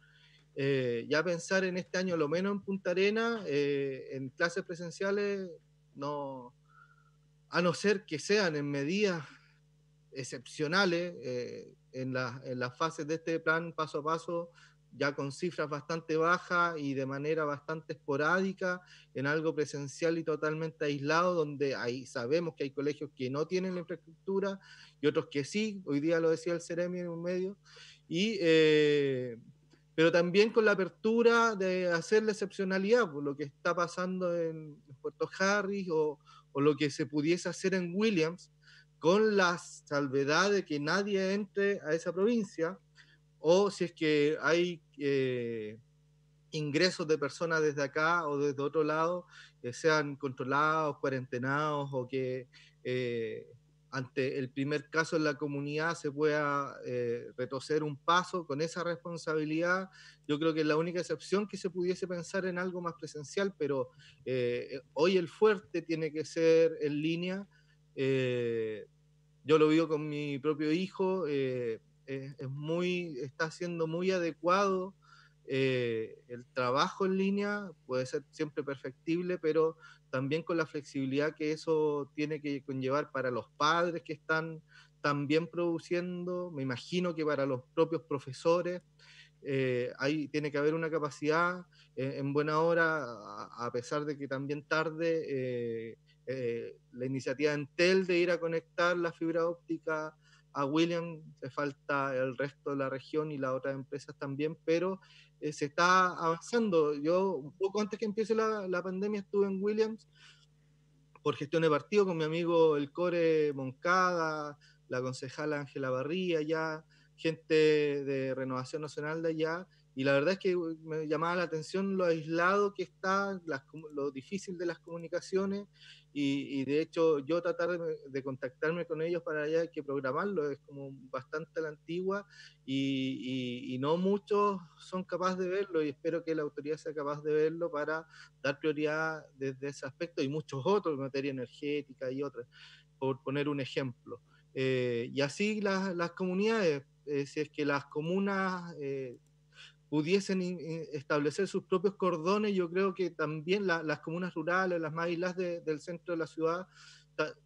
Ya pensar en este año, lo menos en Punta Arena, en clases presenciales, no, a no ser que sean en medidas excepcionales, en las fases de este plan paso a paso, ya con cifras bastante bajas y de manera bastante esporádica, en algo presencial y totalmente aislado, donde sabemos que hay colegios que no tienen la infraestructura y otros que sí, hoy día lo decía el Ceremi en un medio, y, pero también con la apertura de hacer la excepcionalidad, por lo que está pasando en Puerto Harris o lo que se pudiese hacer en Williams, con la salvedad de que nadie entre a esa provincia, o si es que hay ingresos de personas desde acá o desde otro lado, sean controlados, cuarentenados, o que ante el primer caso en la comunidad se pueda retroceder un paso con esa responsabilidad. Yo creo que es la única excepción que se pudiese pensar en algo más presencial, pero hoy el fuerte tiene que ser en línea. Yo lo vivo con mi propio hijo, está siendo muy adecuado. El trabajo en línea puede ser siempre perfectible, pero también con la flexibilidad que eso tiene que conllevar para los padres que están también produciendo, me imagino que para los propios profesores. Ahí tiene que haber una capacidad en buena hora, a pesar de que también tarde, la iniciativa de Entel de ir a conectar la fibra óptica a Williams, le falta el resto de la región y las otras empresas también, pero se está avanzando. Yo, un poco antes que empiece la pandemia, estuve en Williams por gestión de partido con mi amigo el Core Moncada, la concejala Ángela Barría, ya gente de Renovación Nacional de allá, y la verdad es que me llamaba la atención lo aislado que está, lo difícil de las comunicaciones, y de hecho yo tratar de contactarme con ellos para allá hay que programarlo, es como bastante a la antigua, y no muchos son capaces de verlo, y espero que la autoridad sea capaz de verlo para dar prioridad desde ese aspecto y muchos otros, materia energética y otras, por poner un ejemplo. Y así las comunidades, si es que las comunas pudiesen establecer sus propios cordones, yo creo que también las comunas rurales, las más aisladas del centro de la ciudad,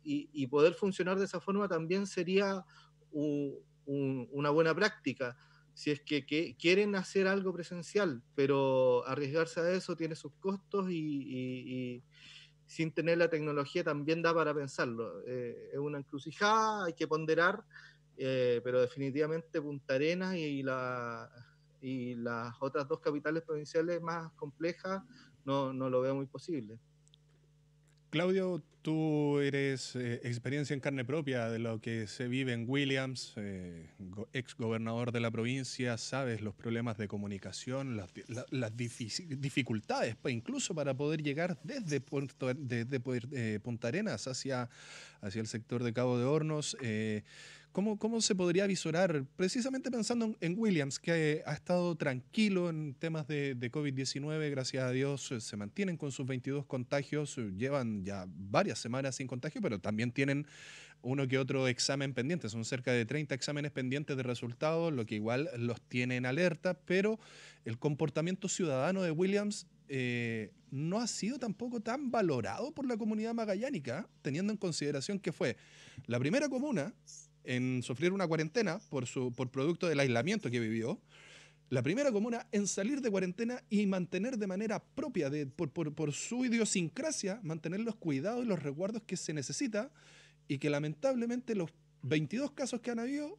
y poder funcionar de esa forma también sería una buena práctica si es que quieren hacer algo presencial, pero arriesgarse a eso tiene sus costos y sin tener la tecnología también da para pensarlo. Es una encrucijada, hay que ponderar, pero definitivamente Punta Arenas y las otras dos capitales provinciales más complejas no lo veo muy posible. Claudio, tú eres experiencia en carne propia de lo que se vive en Williams, ex gobernador de la provincia, sabes los problemas de comunicación, las dificultades, pues, incluso para poder llegar desde Punta Arenas hacia el sector de Cabo de Hornos. ¿Cómo se podría visorar, precisamente pensando en Williams, que ha estado tranquilo en temas de COVID-19, gracias a Dios, se mantienen con sus 22 contagios, llevan ya varias semanas sin contagio, pero también tienen uno que otro examen pendiente, son cerca de 30 exámenes pendientes de resultados, lo que igual los tiene en alerta, pero el comportamiento ciudadano de Williams no ha sido tampoco tan valorado por la comunidad magallánica, teniendo en consideración que fue la primera comuna en sufrir una cuarentena por producto del aislamiento que vivió, la primera comuna en salir de cuarentena y mantener de manera propia, por su idiosincrasia, mantener los cuidados y los resguardos que se necesita, y que lamentablemente los 22 casos que han habido,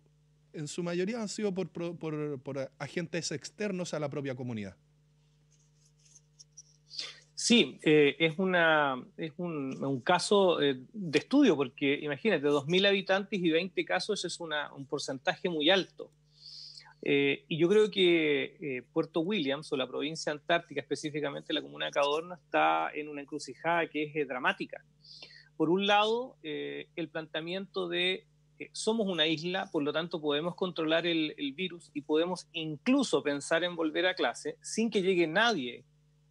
en su mayoría han sido por agentes externos a la propia comunidad. Sí, es un caso de estudio, porque imagínate, 2.000 habitantes y 20 casos es un porcentaje muy alto. Y yo creo que Puerto Williams, o la provincia antártica, específicamente la comuna de Cabo de Hornos, está en una encrucijada que es dramática. Por un lado, el planteamiento de somos una isla, por lo tanto podemos controlar el virus y podemos incluso pensar en volver a clase sin que llegue nadie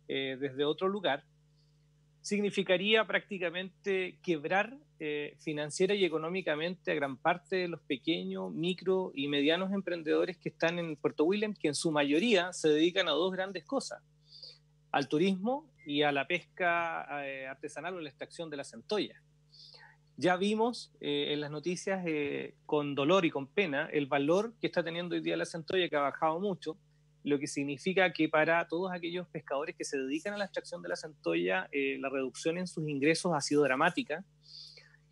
desde otro lugar, significaría prácticamente quebrar financiera y económicamente a gran parte de los pequeños, micro y medianos emprendedores que están en Puerto Williams, que en su mayoría se dedican a dos grandes cosas: al turismo y a la pesca artesanal o la extracción de la centolla. Ya vimos en las noticias, con dolor y con pena, el valor que está teniendo hoy día la centolla, que ha bajado mucho, lo que significa que para todos aquellos pescadores que se dedican a la extracción de la centolla, la reducción en sus ingresos ha sido dramática.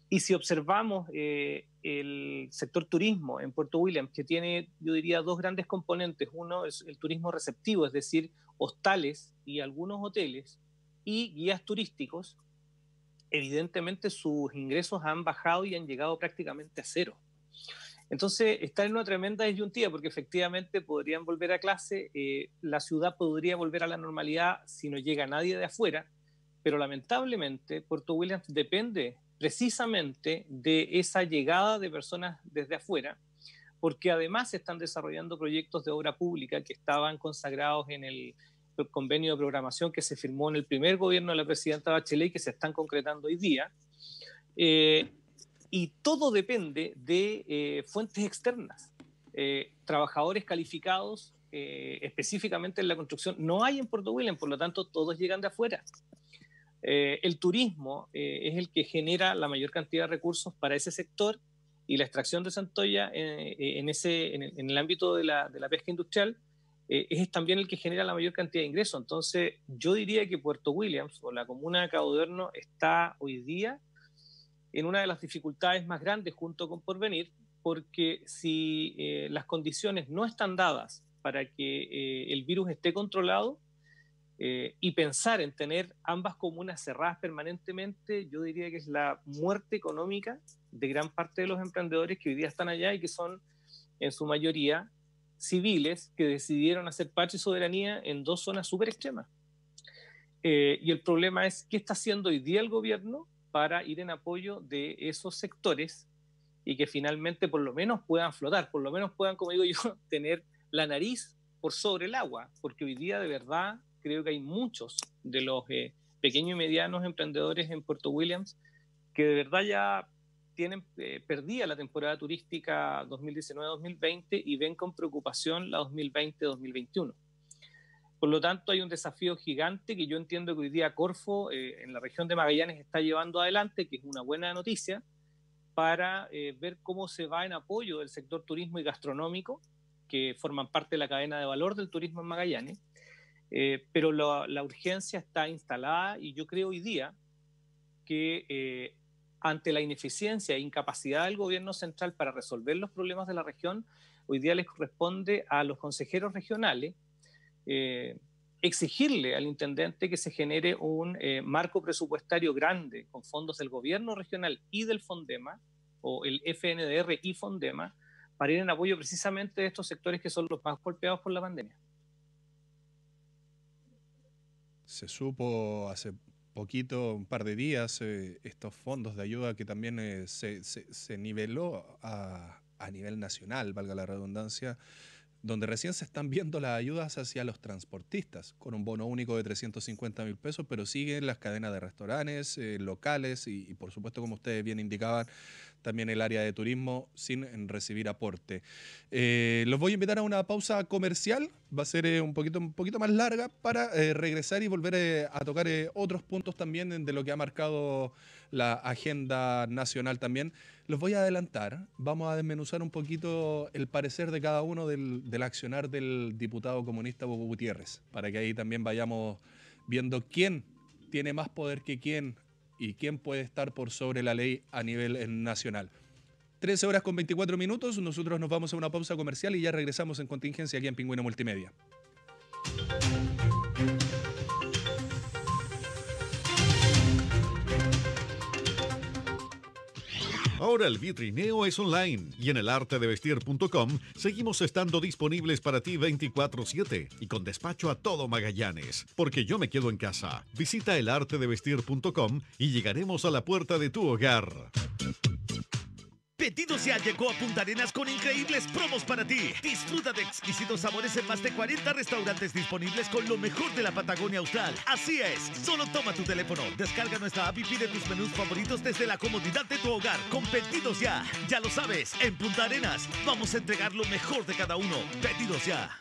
Y si observamos el sector turismo en Puerto Williams, que tiene, yo diría, dos grandes componentes. Uno es el turismo receptivo, es decir, hostales y algunos hoteles y guías turísticos. Evidentemente sus ingresos han bajado y han llegado prácticamente a cero. Entonces está en una tremenda disyuntiva, porque efectivamente podrían volver a clase, la ciudad podría volver a la normalidad si no llega nadie de afuera, pero lamentablemente Puerto Williams depende precisamente de esa llegada de personas desde afuera, porque además se están desarrollando proyectos de obra pública que estaban consagrados en el convenio de programación que se firmó en el primer gobierno de la presidenta Bachelet y que se están concretando hoy día. Y todo depende de fuentes externas. Trabajadores calificados, específicamente en la construcción, no hay en Puerto Williams, por lo tanto todos llegan de afuera. El turismo es el que genera la mayor cantidad de recursos para ese sector, y la extracción de centolla en el ámbito de la pesca industrial es también el que genera la mayor cantidad de ingresos. Entonces yo diría que Puerto Williams, o la comuna de Cabo de Hornos, está hoy día en una de las dificultades más grandes junto con Porvenir, porque si las condiciones no están dadas para que el virus esté controlado, y pensar en tener ambas comunas cerradas permanentemente, yo diría que es la muerte económica de gran parte de los emprendedores que hoy día están allá y que son en su mayoría civiles que decidieron hacer patria y soberanía en dos zonas súper extremas. Y el problema es qué está haciendo hoy día el gobierno para ir en apoyo de esos sectores y que finalmente por lo menos puedan flotar, por lo menos puedan, como digo yo, tener la nariz por sobre el agua, porque hoy día de verdad creo que hay muchos de los pequeños y medianos emprendedores en Puerto Williams que de verdad ya tienen perdida la temporada turística 2019-2020 y ven con preocupación la 2020-2021. Por lo tanto, hay un desafío gigante que yo entiendo que hoy día Corfo, en la región de Magallanes, está llevando adelante, que es una buena noticia, para ver cómo se va en apoyo del sector turismo y gastronómico, que forman parte de la cadena de valor del turismo en Magallanes. Pero la urgencia está instalada, y yo creo hoy día que ante la ineficiencia e incapacidad del gobierno central para resolver los problemas de la región, hoy día les corresponde a los consejeros regionales exigirle al intendente que se genere un marco presupuestario grande con fondos del gobierno regional y del Fondema, o el FNDR y Fondema, para ir en apoyo precisamente de estos sectores que son los más golpeados por la pandemia. Se supo hace poquito, un par de días, estos fondos de ayuda que también se niveló a nivel nacional, valga la redundancia, donde recién se están viendo las ayudas hacia los transportistas, con un bono único de 350.000 pesos, pero siguen las cadenas de restaurantes, locales y por supuesto, como ustedes bien indicaban, también el área de turismo sin recibir aporte. Los voy a invitar a una pausa comercial, va a ser un poquito más larga para regresar y volver a tocar otros puntos también de lo que ha marcado la agenda nacional también. Los voy a adelantar, vamos a desmenuzar un poquito el parecer de cada uno del accionar del diputado comunista Bobo Gutiérrez, para que ahí también vayamos viendo quién tiene más poder que quién y quién puede estar por sobre la ley a nivel nacional. 13 horas con 24 minutos, nosotros nos vamos a una pausa comercial y ya regresamos en Contingencia aquí en Pingüino Multimedia. Ahora el vitrineo es online y en elartedevestir.com seguimos estando disponibles para ti 24/7 y con despacho a todo Magallanes. Porque yo me quedo en casa. Visita elartedevestir.com y llegaremos a la puerta de tu hogar. Pedidos Ya llegó a Punta Arenas con increíbles promos para ti. Disfruta de exquisitos sabores en más de 40 restaurantes disponibles con lo mejor de la Patagonia Austral. Así es, solo toma tu teléfono, descarga nuestra app y pide tus menús favoritos desde la comodidad de tu hogar con Pedidos Ya. Ya lo sabes, en Punta Arenas vamos a entregar lo mejor de cada uno. Pedidos Ya.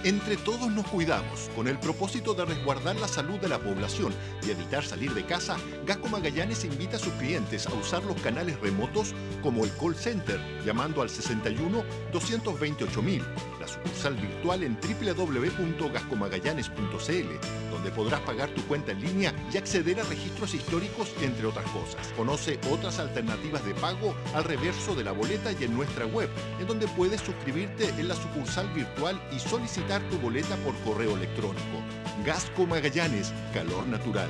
Entre todos nos cuidamos, con el propósito de resguardar la salud de la población y evitar salir de casa. Gasco Magallanes invita a sus clientes a usar los canales remotos como el call center, llamando al 61-228.000, la sucursal virtual en www.gascomagallanes.cl, donde podrás pagar tu cuenta en línea y acceder a registros históricos, entre otras cosas. Conoce otras alternativas de pago al reverso de la boleta y en nuestra web, en donde puedes suscribirte en la sucursal virtual y solicitar tu boleta por correo electrónico. Gasco Magallanes, calor natural.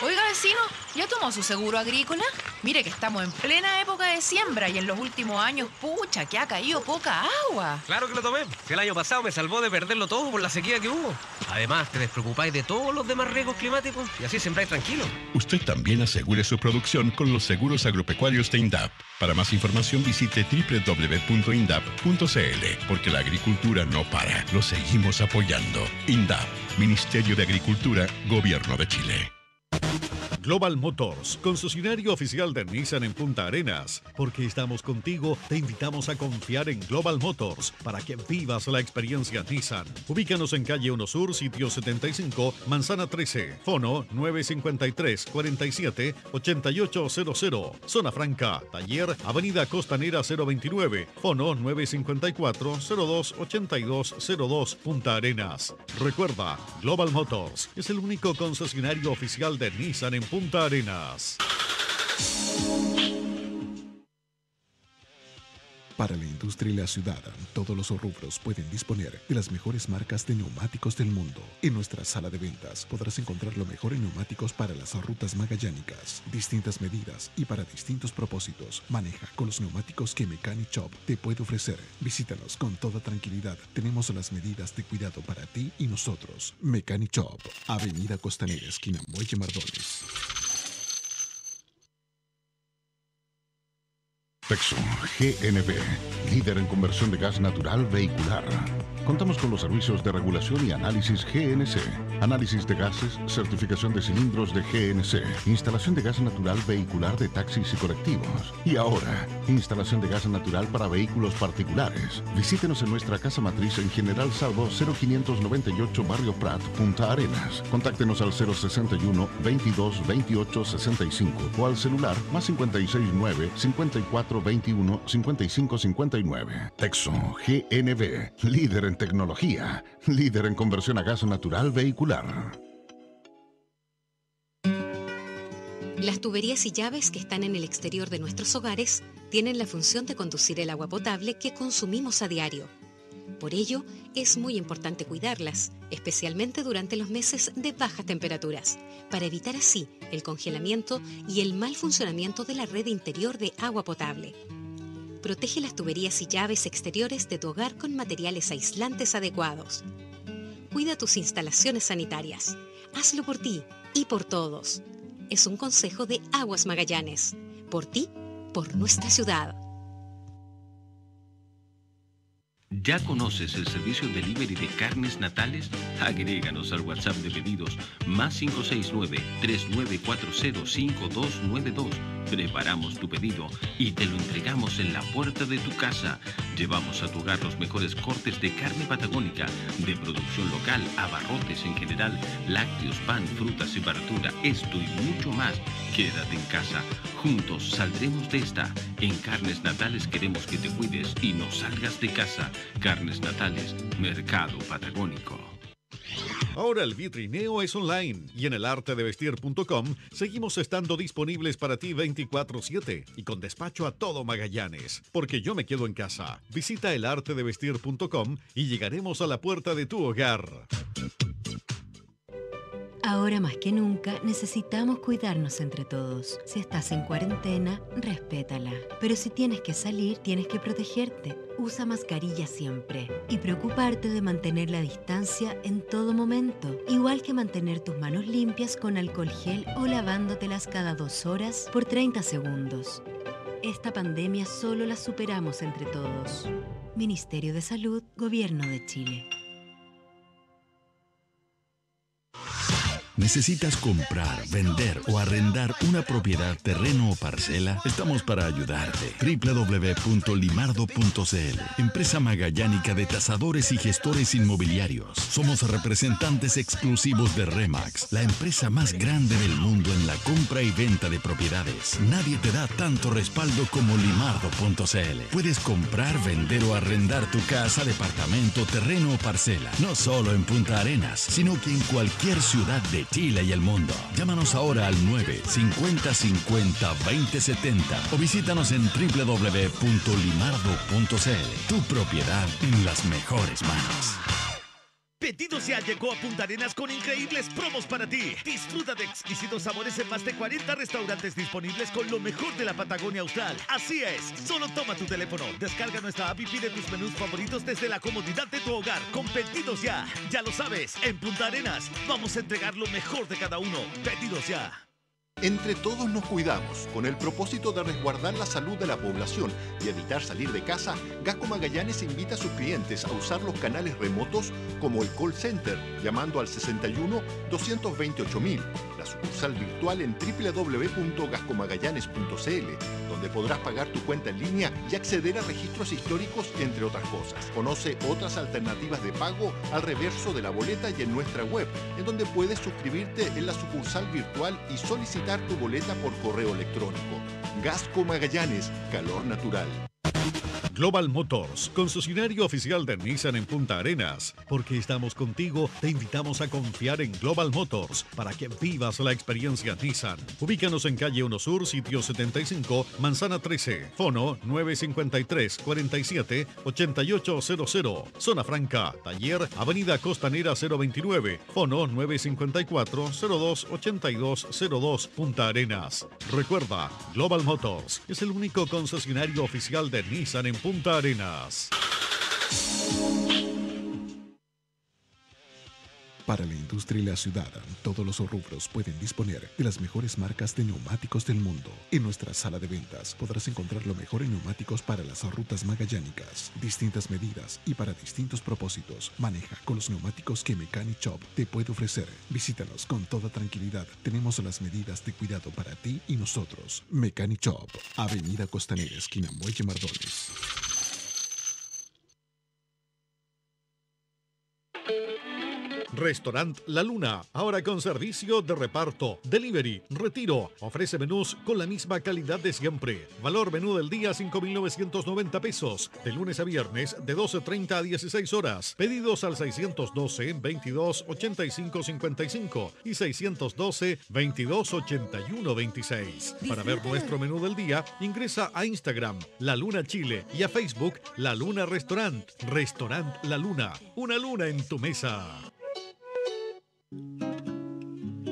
Oiga, vecino, ¿ya tomó su seguro agrícola? Mire que estamos en plena época de siembra y en los últimos años, pucha, que ha caído poca agua. Claro que lo tomé. Si el año pasado me salvó de perderlo todo por la sequía que hubo. Además, te despreocupáis de todos los demás riesgos climáticos y así sembráis tranquilo. Usted también asegure su producción con los seguros agropecuarios de INDAP. Para más información visite www.indap.cl, porque la agricultura no para. Lo seguimos apoyando. INDAP, Ministerio de Agricultura, Gobierno de Chile. Global Motors, concesionario oficial de Nissan en Punta Arenas. Porque estamos contigo, te invitamos a confiar en Global Motors para que vivas la experiencia Nissan. Ubícanos en calle 1 Sur, sitio 75, Manzana 13, Fono 953-47-8800. Zona Franca, Taller, Avenida Costanera 029, Fono 954-02-8202, Punta Arenas. Recuerda, Global Motors es el único concesionario oficial de Nissan en Punta Arenas. Para la industria y la ciudad, todos los rubros pueden disponer de las mejores marcas de neumáticos del mundo. En nuestra sala de ventas podrás encontrar lo mejor en neumáticos para las rutas magallánicas, distintas medidas y para distintos propósitos. Maneja con los neumáticos que Mechanic Shop te puede ofrecer. Visítanos con toda tranquilidad. Tenemos las medidas de cuidado para ti y nosotros. Mechanic Shop, Avenida Costanera, esquina Muelle Mardones. Texo GNV, líder en conversión de gas natural vehicular. Contamos con los servicios de regulación y análisis GNC, análisis de gases, certificación de cilindros de GNC, instalación de gas natural vehicular de taxis y colectivos. Y ahora, instalación de gas natural para vehículos particulares. Visítenos en nuestra casa matriz en General Salvo 0598 Barrio Prat, Punta Arenas. Contáctenos al 061 22 28 65 o al celular más 569 54 21 55 59. Texo GNV, líder en tecnología, líder en conversión a gas natural vehicular. Las tuberías y llaves que están en el exterior de nuestros hogares tienen la función de conducir el agua potable que consumimos a diario. Por ello, es muy importante cuidarlas, especialmente durante los meses de bajas temperaturas, para evitar así el congelamiento y el mal funcionamiento de la red interior de agua potable. Protege las tuberías y llaves exteriores de tu hogar con materiales aislantes adecuados. Cuida tus instalaciones sanitarias. Hazlo por ti y por todos. Es un consejo de Aguas Magallanes. Por ti, por nuestra ciudad. ¿Ya conoces el servicio delivery de carnes natales? Agréganos al WhatsApp de pedidos +569 3940 5292. Preparamos tu pedido y te lo entregamos en la puerta de tu casa. Llevamos a tu hogar los mejores cortes de carne patagónica, de producción local, abarrotes en general, lácteos, pan, frutas y verdura, esto y mucho más. Quédate en casa. Juntos saldremos de esta. En Carnes Natales queremos que te cuides y no salgas de casa. Carnes Natales, Mercado Patagónico. Ahora el vitrineo es online y en elartedevestir.com seguimos estando disponibles para ti 24/7 y con despacho a todo Magallanes. Porque yo me quedo en casa. Visita elartedevestir.com y llegaremos a la puerta de tu hogar. Ahora más que nunca necesitamos cuidarnos entre todos. Si estás en cuarentena, respétala. Pero si tienes que salir, tienes que protegerte. Usa mascarilla siempre y preocuparte de mantener la distancia en todo momento, igual que mantener tus manos limpias con alcohol gel o lavándotelas cada 2 horas por 30 segundos. Esta pandemia solo la superamos entre todos. Ministerio de Salud, Gobierno de Chile. ¿Necesitas comprar, vender o arrendar una propiedad, terreno o parcela? Estamos para ayudarte. www.limardo.cl, empresa magallánica de tasadores y gestores inmobiliarios. Somos representantes exclusivos de RE/MAX, la empresa más grande del mundo en la compra y venta de propiedades. Nadie te da tanto respaldo como limardo.cl. Puedes comprar, vender o arrendar tu casa, departamento, terreno o parcela. No solo en Punta Arenas, sino que en cualquier ciudad de Chile y el mundo. Llámanos ahora al 950-50-2070 o visítanos en www.limardo.cl. Tu propiedad en las mejores manos. Pedidos Ya llegó a Punta Arenas con increíbles promos para ti. Disfruta de exquisitos sabores en más de 40 restaurantes disponibles con lo mejor de la Patagonia Austral. Así es, solo toma tu teléfono, descarga nuestra app y pide tus menús favoritos desde la comodidad de tu hogar con Pedidos Ya. Ya lo sabes, en Punta Arenas vamos a entregar lo mejor de cada uno. Pedidos Ya. Entre todos nos cuidamos. Con el propósito de resguardar la salud de la población y evitar salir de casa, Gasco Magallanes invita a sus clientes a usar los canales remotos como el call center, llamando al 61-228.000, la sucursal virtual en www.gascomagallanes.cl, donde podrás pagar tu cuenta en línea y acceder a registros históricos, entre otras cosas. Conoce otras alternativas de pago al reverso de la boleta y en nuestra web, en donde puedes suscribirte en la sucursal virtual y solicitar tu boleta por correo electrónico. Gasco Magallanes, calor natural. Global Motors, concesionario oficial de Nissan en Punta Arenas. Porque estamos contigo, te invitamos a confiar en Global Motors para que vivas la experiencia Nissan. Ubícanos en calle 1 Sur, sitio 75, Manzana 13, Fono 953-47-8800. Zona Franca, Taller, Avenida Costanera 029, Fono 954-02-8202, Punta Arenas. Recuerda, Global Motors es el único concesionario oficial de Nissan en Punta Arenas. Para la industria y la ciudad, todos los rubros pueden disponer de las mejores marcas de neumáticos del mundo. En nuestra sala de ventas podrás encontrar lo mejor en neumáticos para las rutas magallánicas, distintas medidas y para distintos propósitos. Maneja con los neumáticos que Mechanic Shop te puede ofrecer. Visítanos con toda tranquilidad. Tenemos las medidas de cuidado para ti y nosotros. Mechanic Shop, Avenida Costanera, esquina Muelle Mardones. Restaurant La Luna, ahora con servicio de reparto, delivery, retiro. Ofrece menús con la misma calidad de siempre. Valor menú del día 5.990 pesos. De lunes a viernes de 12:30 a 16 horas. Pedidos al 612-22-85-55 y 612-22-81-26. Para ver nuestro menú del día, ingresa a Instagram La Luna Chile y a Facebook La Luna Restaurant. Restaurant La Luna. Una luna en tu mesa.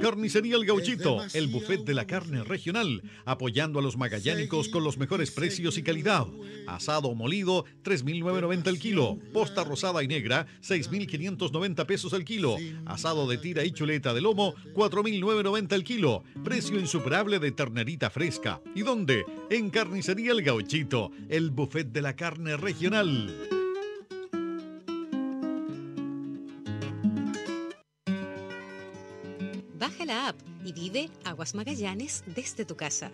Carnicería El Gauchito, el buffet de la carne regional, apoyando a los magallánicos con los mejores precios y calidad. Asado molido, 3.990 el kilo. Posta rosada y negra, 6.590 pesos el kilo. Asado de tira y chuleta de lomo, 4.990 el kilo. Precio insuperable de ternerita fresca. ¿Y dónde? En Carnicería El Gauchito, el buffet de la carne regional. Baja la app y vive Aguas Magallanes desde tu casa.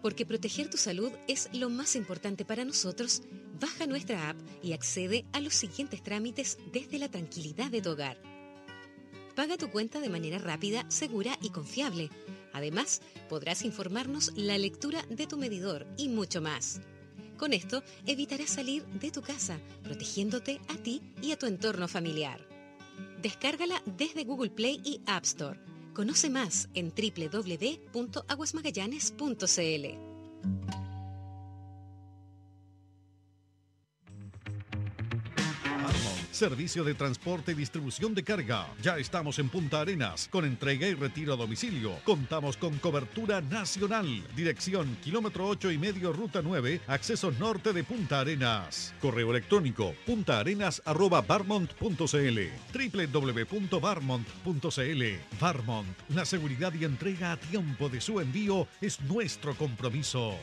Porque proteger tu salud es lo más importante para nosotros, baja nuestra app y accede a los siguientes trámites desde la tranquilidad de tu hogar. Paga tu cuenta de manera rápida, segura y confiable. Además, podrás informarnos la lectura de tu medidor y mucho más. Con esto, evitarás salir de tu casa, protegiéndote a ti y a tu entorno familiar. Descárgala desde Google Play y App Store. Conoce más en www.aguasmagallanes.cl. Servicio de transporte y distribución de carga. Ya estamos en Punta Arenas con entrega y retiro a domicilio. Contamos con cobertura nacional. Dirección kilómetro 8,5 ruta 9, acceso norte de Punta Arenas. Correo electrónico puntaarenas@barmont.cl, www.barmont.cl. Barmont, la seguridad y entrega a tiempo de su envío es nuestro compromiso.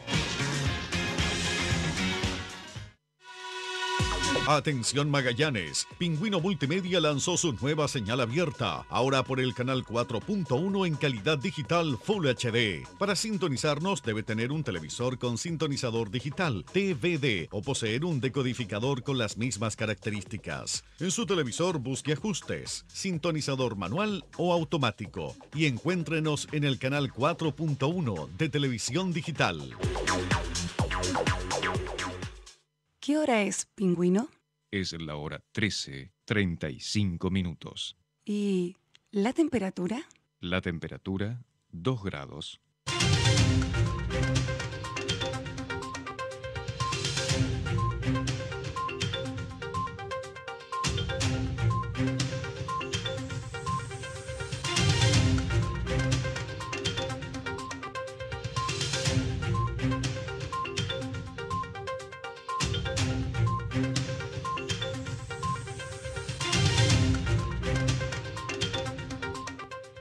Atención Magallanes, Pingüino Multimedia lanzó su nueva señal abierta, ahora por el canal 4.1 en calidad digital Full HD. Para sintonizarnos debe tener un televisor con sintonizador digital, TVD, o poseer un decodificador con las mismas características. En su televisor busque ajustes, sintonizador manual o automático y encuéntrenos en el canal 4.1 de televisión digital. ¿Qué hora es, Pingüino? Es la hora 13:35 minutos. ¿Y la temperatura? La temperatura, 2 grados.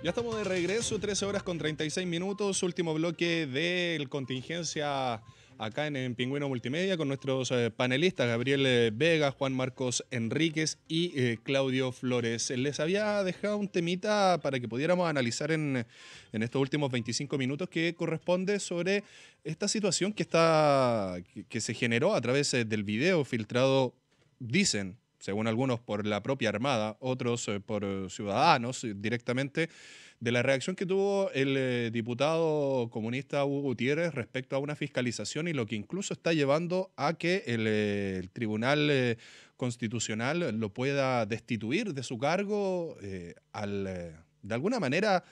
Ya estamos de regreso, 13 horas con 36 minutos, último bloque de contingencia acá en Pingüino Multimedia con nuestros panelistas, Gabriel Vega, Juan Marcos Enríquez y Claudio Flores. Les había dejado un temita para que pudiéramos analizar en estos últimos 25 minutos que corresponde sobre esta situación que se generó a través del video filtrado, dicen, según algunos por la propia Armada, otros por ciudadanos directamente, de la reacción que tuvo el diputado comunista Hugo Gutiérrez respecto a una fiscalización y lo que incluso está llevando a que el Tribunal Constitucional lo pueda destituir de su cargo de alguna manera,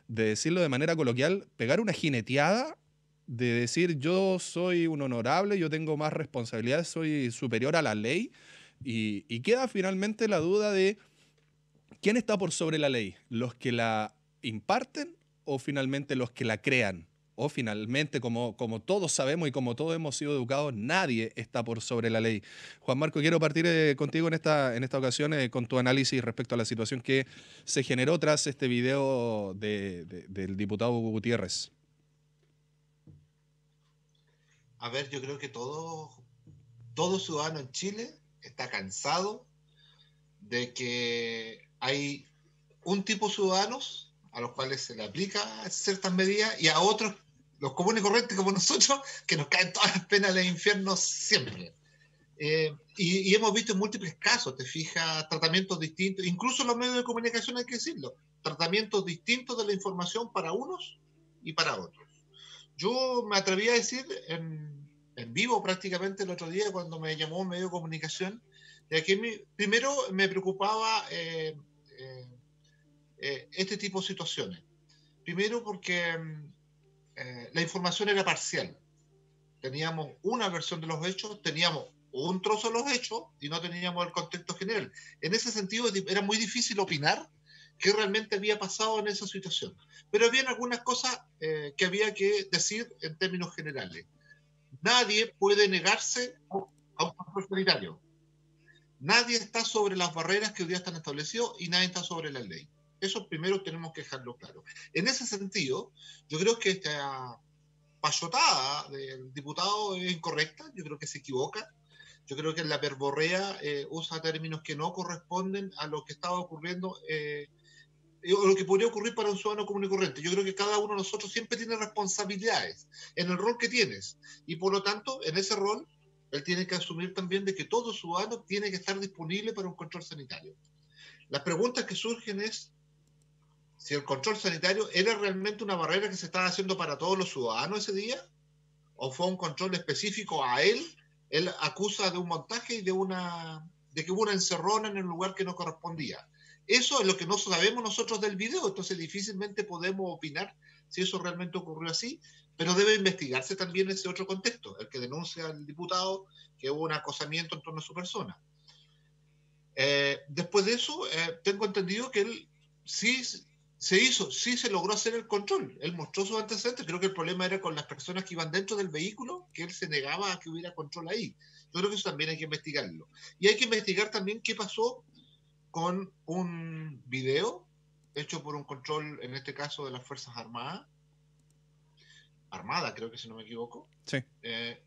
de decirlo de manera coloquial, pegar una jineteada de decir yo soy un honorable, yo tengo más responsabilidades, soy superior a la ley. Y queda finalmente la duda de quién está por sobre la ley, los que la imparten o finalmente los que la crean. O finalmente, como todos sabemos y como todos hemos sido educados, nadie está por sobre la ley. Juan Marco, quiero partir contigo en esta ocasión con tu análisis respecto a la situación que se generó tras este video del diputado Hugo Gutiérrez. A ver, yo creo que todo ciudadano en Chile está cansado de que hay un tipo de ciudadanos a los cuales se le aplica ciertas medidas y a otros, los comunes y corrientes como nosotros, que nos caen todas las penas del infierno siempre. Y hemos visto en múltiples casos, te fijas, tratamientos distintos, incluso en los medios de comunicación hay que decirlo, tratamientos distintos de la información para unos y para otros. Yo me atreví a decir en vivo prácticamente el otro día cuando me llamó un medio de comunicación, de que primero me preocupaba este tipo de situaciones. Primero porque la información era parcial. Teníamos una versión de los hechos, teníamos un trozo de los hechos y no teníamos el contexto general. En ese sentido era muy difícil opinar qué realmente había pasado en esa situación. Pero había algunas cosas que había que decir en términos generales. Nadie puede negarse a un control sanitario. Nadie está sobre las barreras que hoy día están establecidas y nadie está sobre la ley. Eso primero tenemos que dejarlo claro. En ese sentido, yo creo que esta payotada del diputado es incorrecta, yo creo que se equivoca. Yo creo que la verborrea usa términos que no corresponden a lo que estaba ocurriendo o lo que podría ocurrir para un ciudadano común y corriente. Yo creo que cada uno de nosotros siempre tiene responsabilidades en el rol que tienes y por lo tanto en ese rol él tiene que asumir también de que todo ciudadano tiene que estar disponible para un control sanitario. Las preguntas que surgen es si el control sanitario era realmente una barrera que se estaba haciendo para todos los ciudadanos ese día o fue un control específico a él. Él acusa de un montaje y de que hubo una encerrona en el lugar que no correspondía. Eso es lo que no sabemos nosotros del video, entonces difícilmente podemos opinar si eso realmente ocurrió así, pero debe investigarse también ese otro contexto, el que denuncia al diputado que hubo un acosamiento en torno a su persona. Después de eso, tengo entendido que él sí se logró hacer el control. Él mostró sus antecedentes. Creo que el problema era con las personas que iban dentro del vehículo, que él se negaba a que hubiera control ahí. Yo creo que eso también hay que investigarlo. Y hay que investigar también qué pasó con un video hecho por un control, en este caso de las Fuerzas Armadas, creo que si no me equivoco, sí.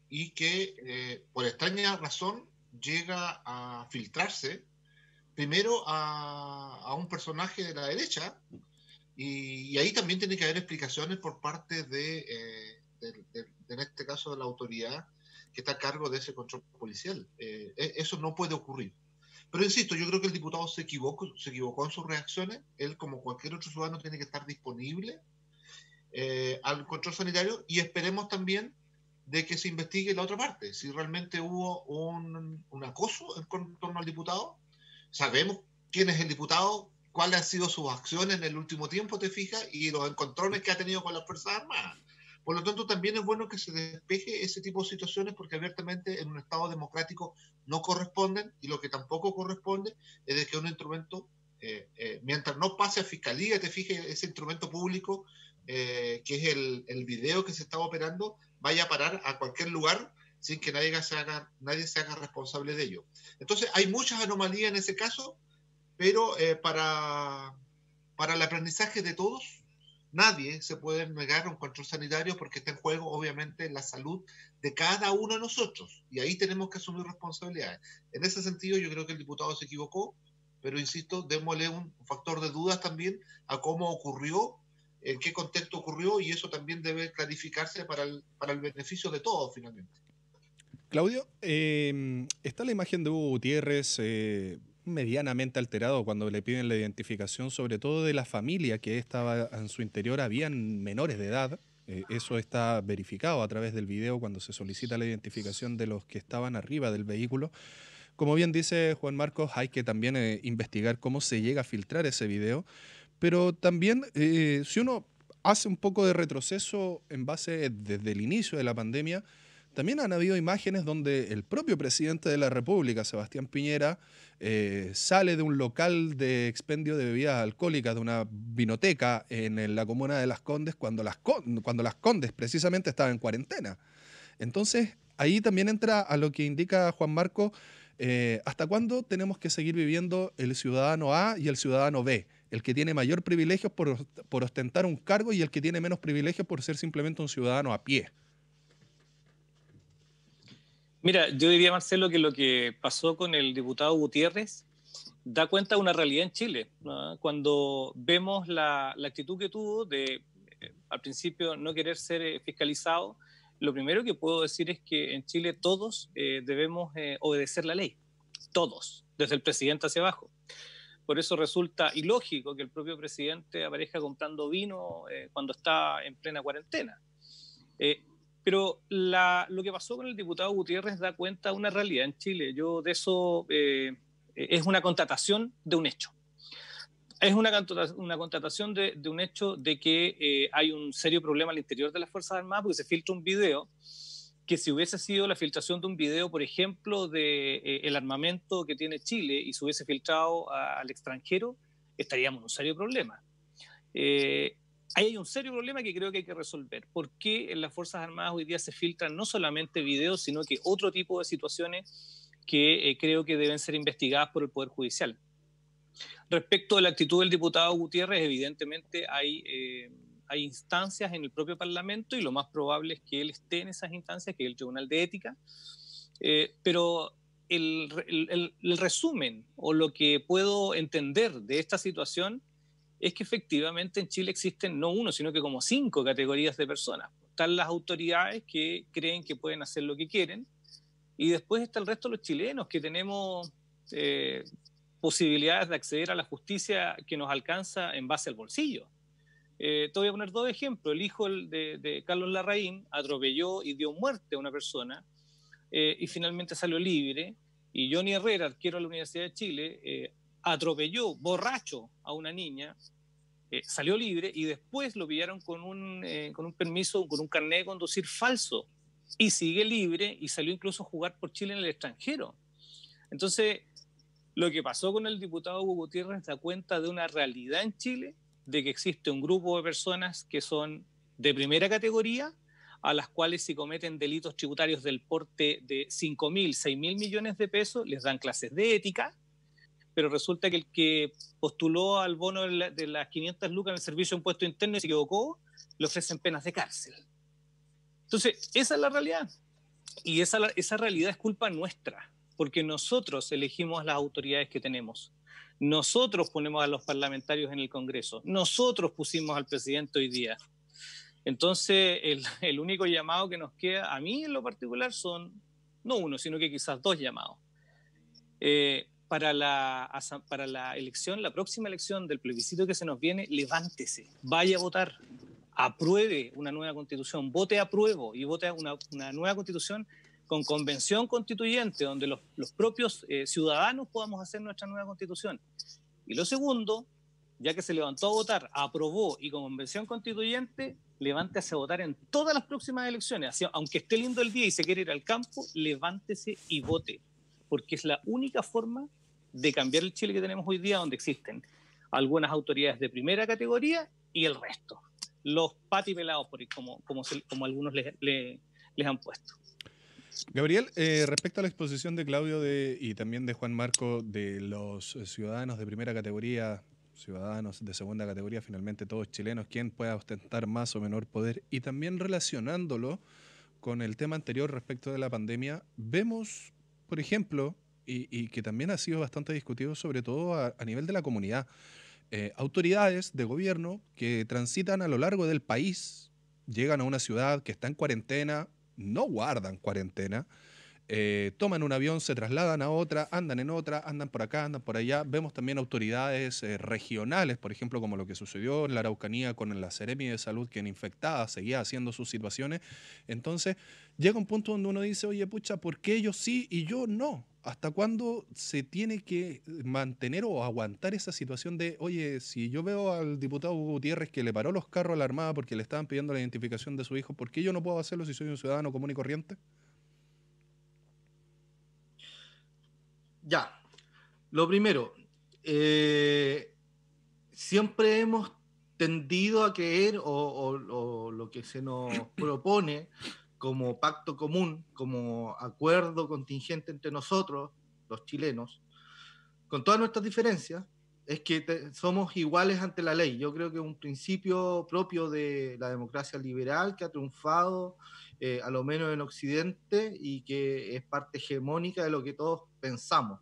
Y que por extraña razón llega a filtrarse primero a un personaje de la derecha, y ahí también tiene que haber explicaciones por parte de en este caso, de la autoridad que está a cargo de ese control policial. Eso no puede ocurrir. Pero insisto, yo creo que el diputado se equivocó en sus reacciones. Él, como cualquier otro ciudadano, tiene que estar disponible al control sanitario, y esperemos también de que se investigue la otra parte, si realmente hubo un acoso en torno al diputado. Sabemos quién es el diputado, cuáles han sido sus acciones en el último tiempo, te fijas, y los encontrones que ha tenido con las Fuerzas Armadas. Por lo tanto, también es bueno que se despeje ese tipo de situaciones, porque abiertamente en un Estado democrático no corresponden, y lo que tampoco corresponde es de que un instrumento, mientras no pase a fiscalía, te fijas, ese instrumento público, que es el video que se está operando, vaya a parar a cualquier lugar sin que nadie se haga responsable de ello. Entonces, hay muchas anomalías en ese caso, pero para el aprendizaje de todos, nadie se puede negar un control sanitario, porque está en juego, obviamente, la salud de cada uno de nosotros, y ahí tenemos que asumir responsabilidades. En ese sentido, yo creo que el diputado se equivocó, pero insisto, démosle un factor de dudas también a cómo ocurrió, en qué contexto ocurrió, y eso también debe clarificarse para el beneficio de todos, finalmente. Claudio, está la imagen de Hugo Gutiérrez medianamente alterado cuando le piden la identificación, sobre todo de la familia que estaba en su interior. Habían menores de edad, eso está verificado a través del video cuando se solicita la identificación de los que estaban arriba del vehículo. Como bien dice Juan Marcos, hay que también investigar cómo se llega a filtrar ese video, pero también si uno hace un poco de retroceso en base desde el inicio de la pandemia, también han habido imágenes donde el propio presidente de la República, Sebastián Piñera, sale de un local de expendio de bebidas alcohólicas, de una vinoteca en la comuna de Las Condes, cuando Las Condes precisamente estaba en cuarentena. Entonces, ahí también entra a lo que indica Juan Marco, ¿hasta cuándo tenemos que seguir viviendo el ciudadano A y el ciudadano B? El que tiene mayor privilegios por ostentar un cargo y el que tiene menos privilegios por ser simplemente un ciudadano a pie. Mira, yo diría, Marcelo, que lo que pasó con el diputado Gutiérrez da cuenta de una realidad en Chile, ¿no? Cuando vemos la actitud que tuvo de, al principio, no querer ser fiscalizado, lo primero que puedo decir es que en Chile todos debemos obedecer la ley, todos, desde el presidente hacia abajo. Por eso resulta ilógico que el propio presidente aparezca comprando vino cuando está en plena cuarentena. Pero lo que pasó con el diputado Gutiérrez da cuenta de una realidad en Chile. Yo de eso es una constatación de un hecho. Es una constatación de un hecho de que hay un serio problema al interior de las Fuerzas Armadas porque se filtra un video que si hubiese sido la filtración de un video, por ejemplo, del armamento que tiene Chile y se hubiese filtrado al extranjero, estaríamos en un serio problema. Ahí hay un serio problema que creo que hay que resolver. ¿Por qué en las Fuerzas Armadas hoy día se filtran no solamente videos, sino que otro tipo de situaciones que creo que deben ser investigadas por el Poder Judicial? Respecto a la actitud del diputado Gutiérrez, evidentemente hay instancias en el propio Parlamento y lo más probable es que él esté en esas instancias, que es el Tribunal de Ética, pero el resumen o lo que puedo entender de esta situación es que efectivamente en Chile existen no uno, sino que como 5 categorías de personas. Están las autoridades que creen que pueden hacer lo que quieren y después está el resto de los chilenos que tenemos posibilidades de acceder a la justicia que nos alcanza en base al bolsillo. Te voy a poner 2 ejemplos. El hijo de Carlos Larraín atropelló y dio muerte a una persona y finalmente salió libre. Y Johnny Herrera, arquero de la Universidad de Chile, atropelló borracho a una niña, salió libre y después lo pillaron con un permiso, con un carnet de conducir falso y sigue libre y salió incluso a jugar por Chile en el extranjero. Entonces, lo que pasó con el diputado Hugo Gutiérrez da cuenta de una realidad en Chile, de que existe un grupo de personas que son de primera categoría, a las cuales si cometen delitos tributarios del porte de 5.000, 6.000 millones de pesos, les dan clases de ética, pero resulta que el que postuló al bono de las 500 lucas en el Servicio de Impuesto Interno y se equivocó, le ofrecen penas de cárcel. Entonces, esa es la realidad. Y esa realidad es culpa nuestra, porque nosotros elegimos a las autoridades que tenemos. Nosotros ponemos a los parlamentarios en el Congreso. Nosotros pusimos al presidente hoy día. Entonces, el único llamado que nos queda, a mí en lo particular, son no uno, sino que quizás 2 llamados. Para la elección, la próxima elección del plebiscito que se nos viene, levántese, vaya a votar, apruebe una nueva constitución, vote apruebo y vote una nueva constitución con convención constituyente, donde los propios ciudadanos podamos hacer nuestra nueva constitución. Y lo segundo, ya que se levantó a votar, aprobó y con convención constituyente, levántese a votar en todas las próximas elecciones. Así, aunque esté lindo el día y se quiere ir al campo, levántese y vote, porque es la única forma de cambiar el Chile que tenemos hoy día, donde existen algunas autoridades de primera categoría y el resto, los patipelados, como algunos les han puesto. Gabriel, respecto a la exposición de Claudio y también de Juan Marco de los ciudadanos de primera categoría, ciudadanos de segunda categoría, finalmente todos chilenos, quién pueda ostentar más o menor poder, y también relacionándolo con el tema anterior respecto de la pandemia, vemos, por ejemplo, y que también ha sido bastante discutido, sobre todo a nivel de la comunidad, autoridades de gobierno que transitan a lo largo del país, llegan a una ciudad que está en cuarentena, no guardan cuarentena, toman un avión, se trasladan a otra, andan en otra, andan por acá, andan por allá. Vemos también autoridades regionales, por ejemplo, como lo que sucedió en la Araucanía con la Seremi de Salud, que en infectada seguía haciendo sus situaciones. Entonces, llega un punto donde uno dice, oye, pucha, ¿por qué ellos sí y yo no? ¿Hasta cuándo se tiene que mantener o aguantar esa situación de, oye, si yo veo al diputado Hugo Gutiérrez que le paró los carros a la Armada porque le estaban pidiendo la identificación de su hijo, ¿por qué yo no puedo hacerlo si soy un ciudadano común y corriente? Ya, lo primero, siempre hemos tendido a creer o lo que se nos propone como pacto común, como acuerdo contingente entre nosotros, los chilenos, con todas nuestras diferencias, es que somos iguales ante la ley. Yo creo que es un principio propio de la democracia liberal que ha triunfado, a lo menos en Occidente, y que es parte hegemónica de lo que todos pensamos.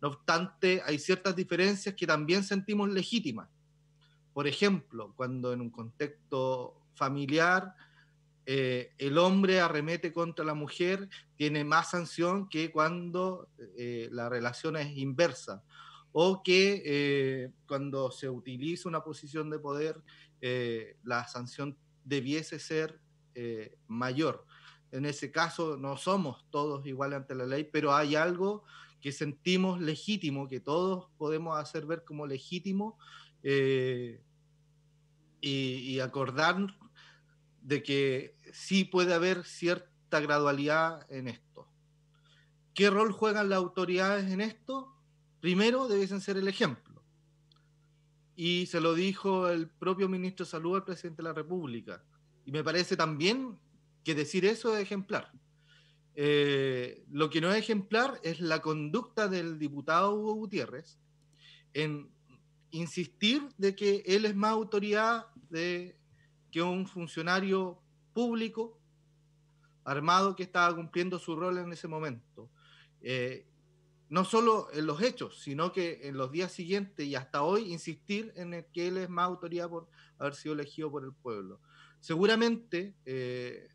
No obstante, hay ciertas diferencias que también sentimos legítimas. Por ejemplo, cuando en un contexto familiar el hombre arremete contra la mujer, tiene más sanción que cuando la relación es inversa, o que cuando se utiliza una posición de poder, la sanción debiese ser mayor. En ese caso no somos todos iguales ante la ley, pero hay algo que sentimos legítimo, que todos podemos hacer ver como legítimo, y acordar de que sí puede haber cierta gradualidad en esto. ¿Qué rol juegan las autoridades en esto? Primero, debiesen ser el ejemplo. Y se lo dijo el propio ministro de Salud al presidente de la República. Y me parece también que decir eso es ejemplar. Lo que no es ejemplar es la conducta del diputado Hugo Gutiérrez en insistir de que él es más autoridad que un funcionario público armado que estaba cumpliendo su rol en ese momento. No solo en los hechos, sino que en los días siguientes y hasta hoy insistir en el que él es más autoridad por haber sido elegido por el pueblo. Seguramente él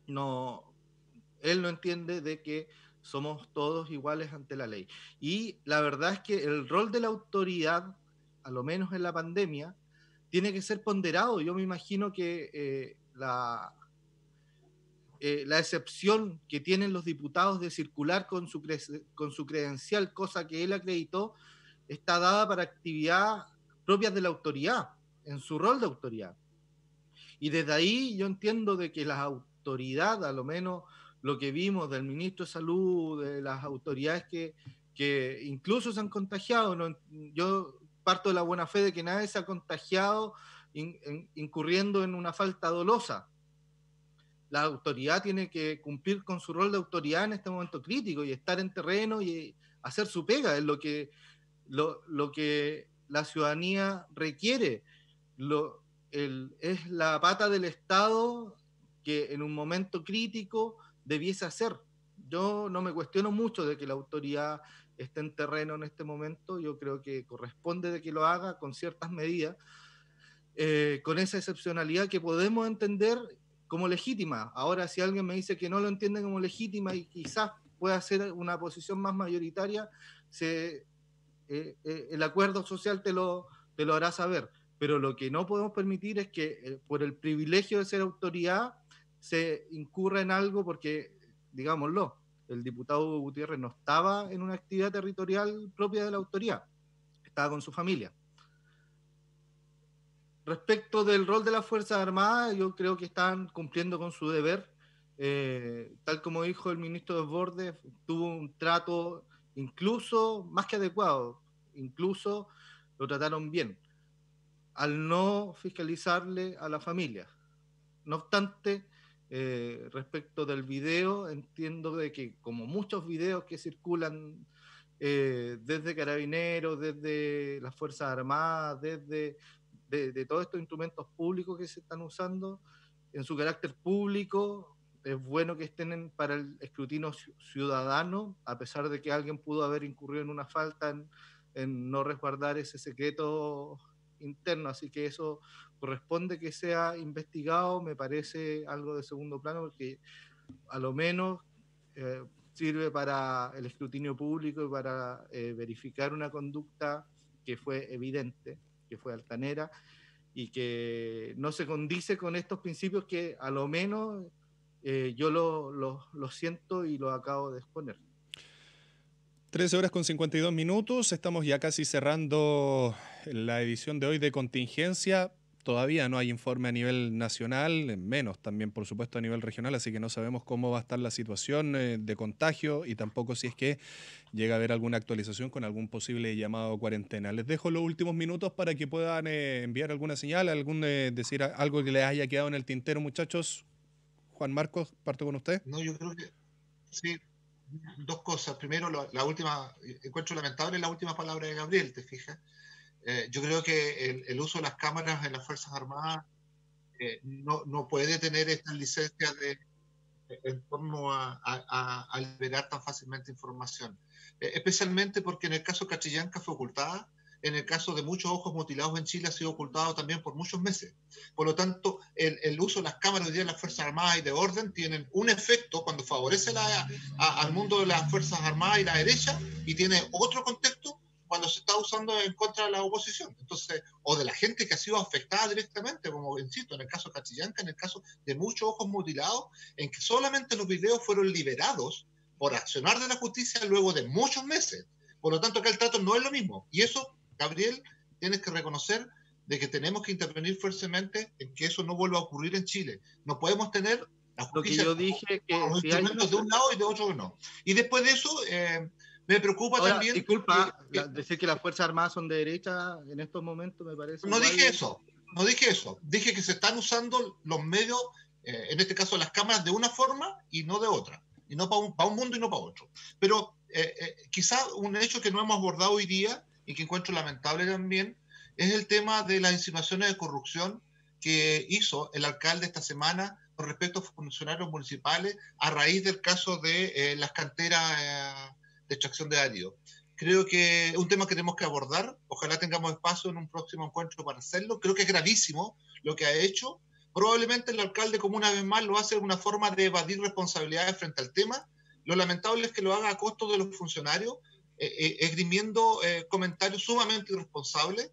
no entiende de que somos todos iguales ante la ley. Y la verdad es que el rol de la autoridad, a lo menos en la pandemia, tiene que ser ponderado. Yo me imagino que la excepción que tienen los diputados de circular con su credencial, cosa que él acreditó, está dada para actividad propias de la autoridad, en su rol de autoridad. Y desde ahí yo entiendo de que las autoridades, a lo menos lo que vimos del ministro de Salud, de las autoridades que incluso se han contagiado, yo parto de la buena fe de que nadie se ha contagiado incurriendo en una falta dolosa. La autoridad tiene que cumplir con su rol de autoridad en este momento crítico y estar en terreno y hacer su pega, es lo que la ciudadanía requiere. Es la pata del Estado que en un momento crítico debiese hacer. Yo no me cuestiono mucho de que la autoridad esté en terreno en este momento, yo creo que corresponde de que lo haga con ciertas medidas, con esa excepcionalidad que podemos entender como legítima. Ahora, si alguien me dice que no lo entiende como legítima y quizás pueda ser una posición más mayoritaria, el acuerdo social te lo hará saber. Pero lo que no podemos permitir es que por el privilegio de ser autoridad se incurra en algo porque, digámoslo, el diputado Hugo Gutiérrez no estaba en una actividad territorial propia de la autoridad, estaba con su familia. Respecto del rol de las Fuerzas Armadas, yo creo que están cumpliendo con su deber. Tal como dijo el ministro Desbordes, tuvo un trato incluso más que adecuado, incluso lo trataron bien, al no fiscalizarle a la familia. No obstante, respecto del video, entiendo de que como muchos videos que circulan desde Carabineros, desde las Fuerzas Armadas, desde de todos estos instrumentos públicos que se están usando en su carácter público, es bueno que estén para el escrutinio ciudadano, a pesar de que alguien pudo haber incurrido en una falta en no resguardar ese secreto interno, así que eso corresponde que sea investigado. Me parece algo de segundo plano porque a lo menos sirve para el escrutinio público y para verificar una conducta que fue evidente, que fue altanera y que no se condice con estos principios que a lo menos yo lo siento y lo acabo de exponer. 13 horas con 52 minutos, estamos ya casi cerrando la edición de hoy de Contingencia. Todavía no hay informe a nivel nacional, menos también por supuesto a nivel regional, así que no sabemos cómo va a estar la situación de contagio y tampoco si es que llega a haber alguna actualización con algún posible llamado a cuarentena. Les dejo los últimos minutos para que puedan enviar alguna señal, decir algo que les haya quedado en el tintero, muchachos. Juan Marcos, parto con usted. No, yo creo que sí. Dos cosas. Primero, la última, encuentro lamentable la última palabra de Gabriel, ¿te fijas? Yo creo que el uso de las cámaras en las Fuerzas Armadas no puede tener estas licencias en torno a liberar tan fácilmente información. Especialmente porque en el caso Catrillanca fue ocultada en el caso de muchos ojos mutilados en Chile, ha sido ocultado también por muchos meses. Por lo tanto, el uso de las cámaras hoy día de las Fuerzas Armadas y de orden tienen un efecto cuando favorece al mundo de las Fuerzas Armadas y la derecha, y tiene otro contexto cuando se está usando en contra de la oposición. Entonces, o de la gente que ha sido afectada directamente, como insisto, en el caso de Catrillanca, en el caso de muchos ojos mutilados, en que solamente los videos fueron liberados por accionar de la justicia luego de muchos meses. Por lo tanto, acá el trato no es lo mismo. Y eso, Gabriel, tienes que reconocer de que tenemos que intervenir fuertemente en que eso no vuelva a ocurrir en Chile. No podemos tener la justicia lo que yo dije que con los si hay instrumentos de un lado y de otro no. Y después de eso, me preocupa Ahora, también... Disculpa, decir que las Fuerzas Armadas son de derecha en estos momentos me parece... No dije eso, no dije eso. Dije que se están usando los medios, en este caso las cámaras, de una forma y no de otra. Y no para un mundo y no para otro. Pero quizá un hecho que no hemos abordado hoy día y que encuentro lamentable también es el tema de las insinuaciones de corrupción que hizo el alcalde esta semana con respecto a funcionarios municipales a raíz del caso de las canteras de extracción de árido. Creo que es un tema que tenemos que abordar. Ojalá tengamos espacio en un próximo encuentro para hacerlo. Creo que es gravísimo lo que ha hecho. Probablemente el alcalde, como una vez más, lo hace de una forma de evadir responsabilidades frente al tema. Lo lamentable es que lo haga a costo de los funcionarios, esgrimiendo comentarios sumamente irresponsables.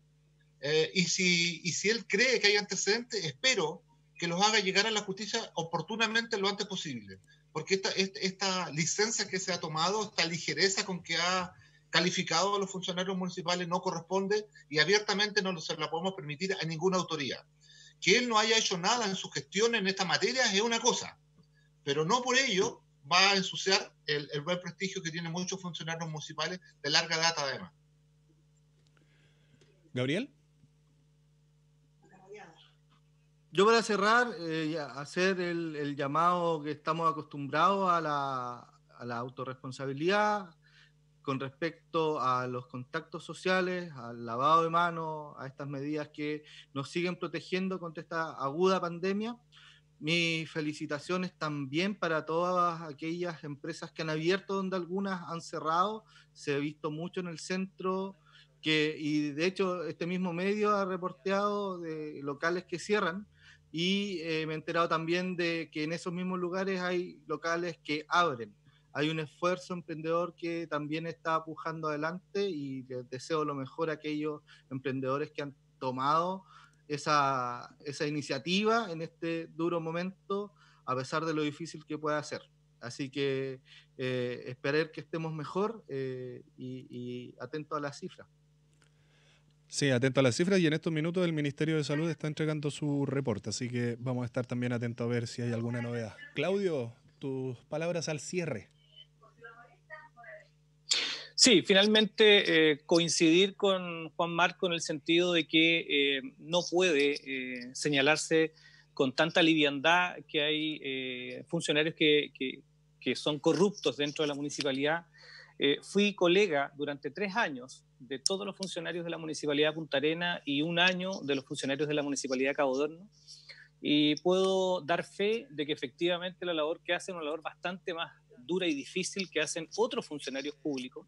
Y si él cree que hay antecedentes, espero que los haga llegar a la justicia oportunamente lo antes posible. Porque esta licencia que se ha tomado, esta ligereza con que ha calificado a los funcionarios municipales no corresponde y abiertamente no se la podemos permitir a ninguna autoridad. Que él no haya hecho nada en su gestión en esta materia es una cosa, pero no por ello va a ensuciar el buen prestigio que tienen muchos funcionarios municipales de larga data además. ¿Gabriel? Yo para cerrar, hacer el llamado que estamos acostumbrados a la autorresponsabilidad con respecto a los contactos sociales, al lavado de manos, a estas medidas que nos siguen protegiendo contra esta aguda pandemia. Mis felicitaciones también para todas aquellas empresas que han abierto donde algunas han cerrado. Se ha visto mucho en el centro y de hecho este mismo medio ha reporteado de locales que cierran. Y me he enterado también de que en esos mismos lugares hay locales que abren. Hay un esfuerzo emprendedor que también está pujando adelante y les deseo lo mejor a aquellos emprendedores que han tomado esa iniciativa en este duro momento, a pesar de lo difícil que pueda ser. Así que esperar que estemos mejor y atento a las cifras. Sí, atento a las cifras y en estos minutos el Ministerio de Salud está entregando su reporte, así que vamos a estar también atentos a ver si hay alguna novedad. Claudio, tus palabras al cierre. Sí, finalmente coincidir con Juan Marco en el sentido de que no puede señalarse con tanta liviandad que hay funcionarios que son corruptos dentro de la municipalidad. Fui colega durante 3 años de todos los funcionarios de la Municipalidad de Punta Arenas y 1 año de los funcionarios de la Municipalidad de Cabo Hornos, y puedo dar fe de que efectivamente la labor que hacen es una labor bastante más dura y difícil que hacen otros funcionarios públicos.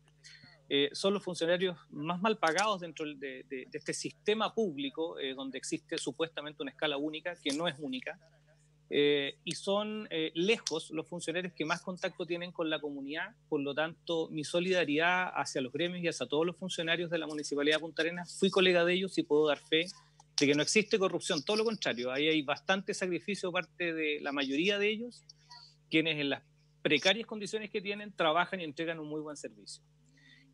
Son los funcionarios más mal pagados dentro de este sistema público, donde existe supuestamente una escala única, que no es única. Y son lejos los funcionarios que más contacto tienen con la comunidad. Por lo tanto, mi solidaridad hacia los gremios y hacia todos los funcionarios de la Municipalidad de Punta Arenas. Fui colega de ellos y puedo dar fe de que no existe corrupción, todo lo contrario. Ahí hay bastante sacrificio por parte de la mayoría de ellos, quienes en las precarias condiciones que tienen trabajan y entregan un muy buen servicio.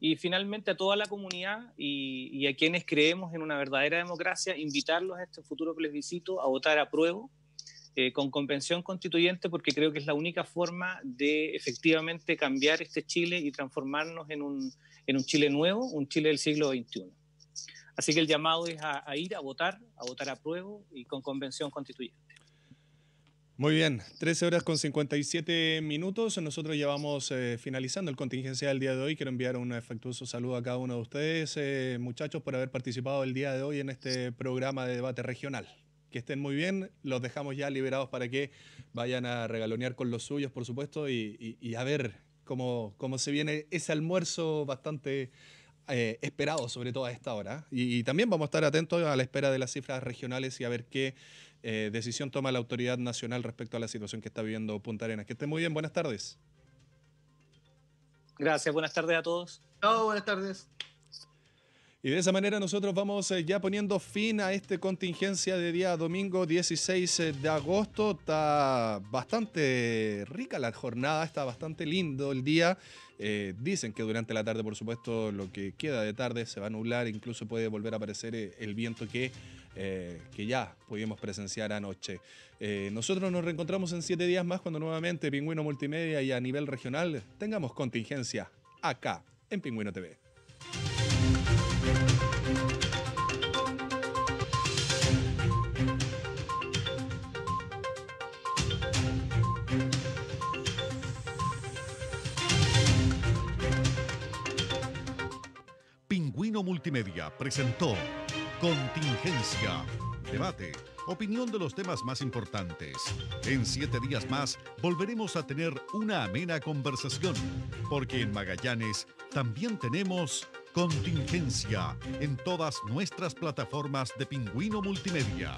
Y finalmente a toda la comunidad y a quienes creemos en una verdadera democracia, invitarlos a este futuro plebiscito a votar a prueba, con convención constituyente, porque creo que es la única forma de efectivamente cambiar este Chile y transformarnos en un Chile nuevo, un Chile del siglo XXI. Así que el llamado es a ir a votar a prueba y con convención constituyente. Muy bien, 13 horas con 57 minutos. Nosotros ya vamos finalizando el contingencia del día de hoy. Quiero enviar un afectuoso saludo a cada uno de ustedes, muchachos, por haber participado el día de hoy en este programa de debate regional. Que estén muy bien, los dejamos ya liberados para que vayan a regalonear con los suyos, por supuesto, y a ver cómo se viene ese almuerzo bastante esperado, sobre todo a esta hora. Y también vamos a estar atentos a la espera de las cifras regionales y a ver qué decisión toma la autoridad nacional respecto a la situación que está viviendo Punta Arenas. Que estén muy bien, buenas tardes. Gracias, buenas tardes a todos. Chao, buenas tardes. Y de esa manera nosotros vamos ya poniendo fin a esta contingencia de día domingo 16 de agosto. Está bastante rica la jornada, está bastante lindo el día. Dicen que durante la tarde, por supuesto, lo que queda de tarde se va a nublar, incluso puede volver a aparecer el viento que ya pudimos presenciar anoche. Nosotros nos reencontramos en 7 días más cuando nuevamente Pingüino Multimedia y a nivel regional tengamos contingencia acá en Pingüino TV. Pingüino Multimedia presentó Contingencia, debate, opinión de los temas más importantes. En 7 días más volveremos a tener una amena conversación, porque en Magallanes también tenemos Contingencia en todas nuestras plataformas de Pingüino Multimedia.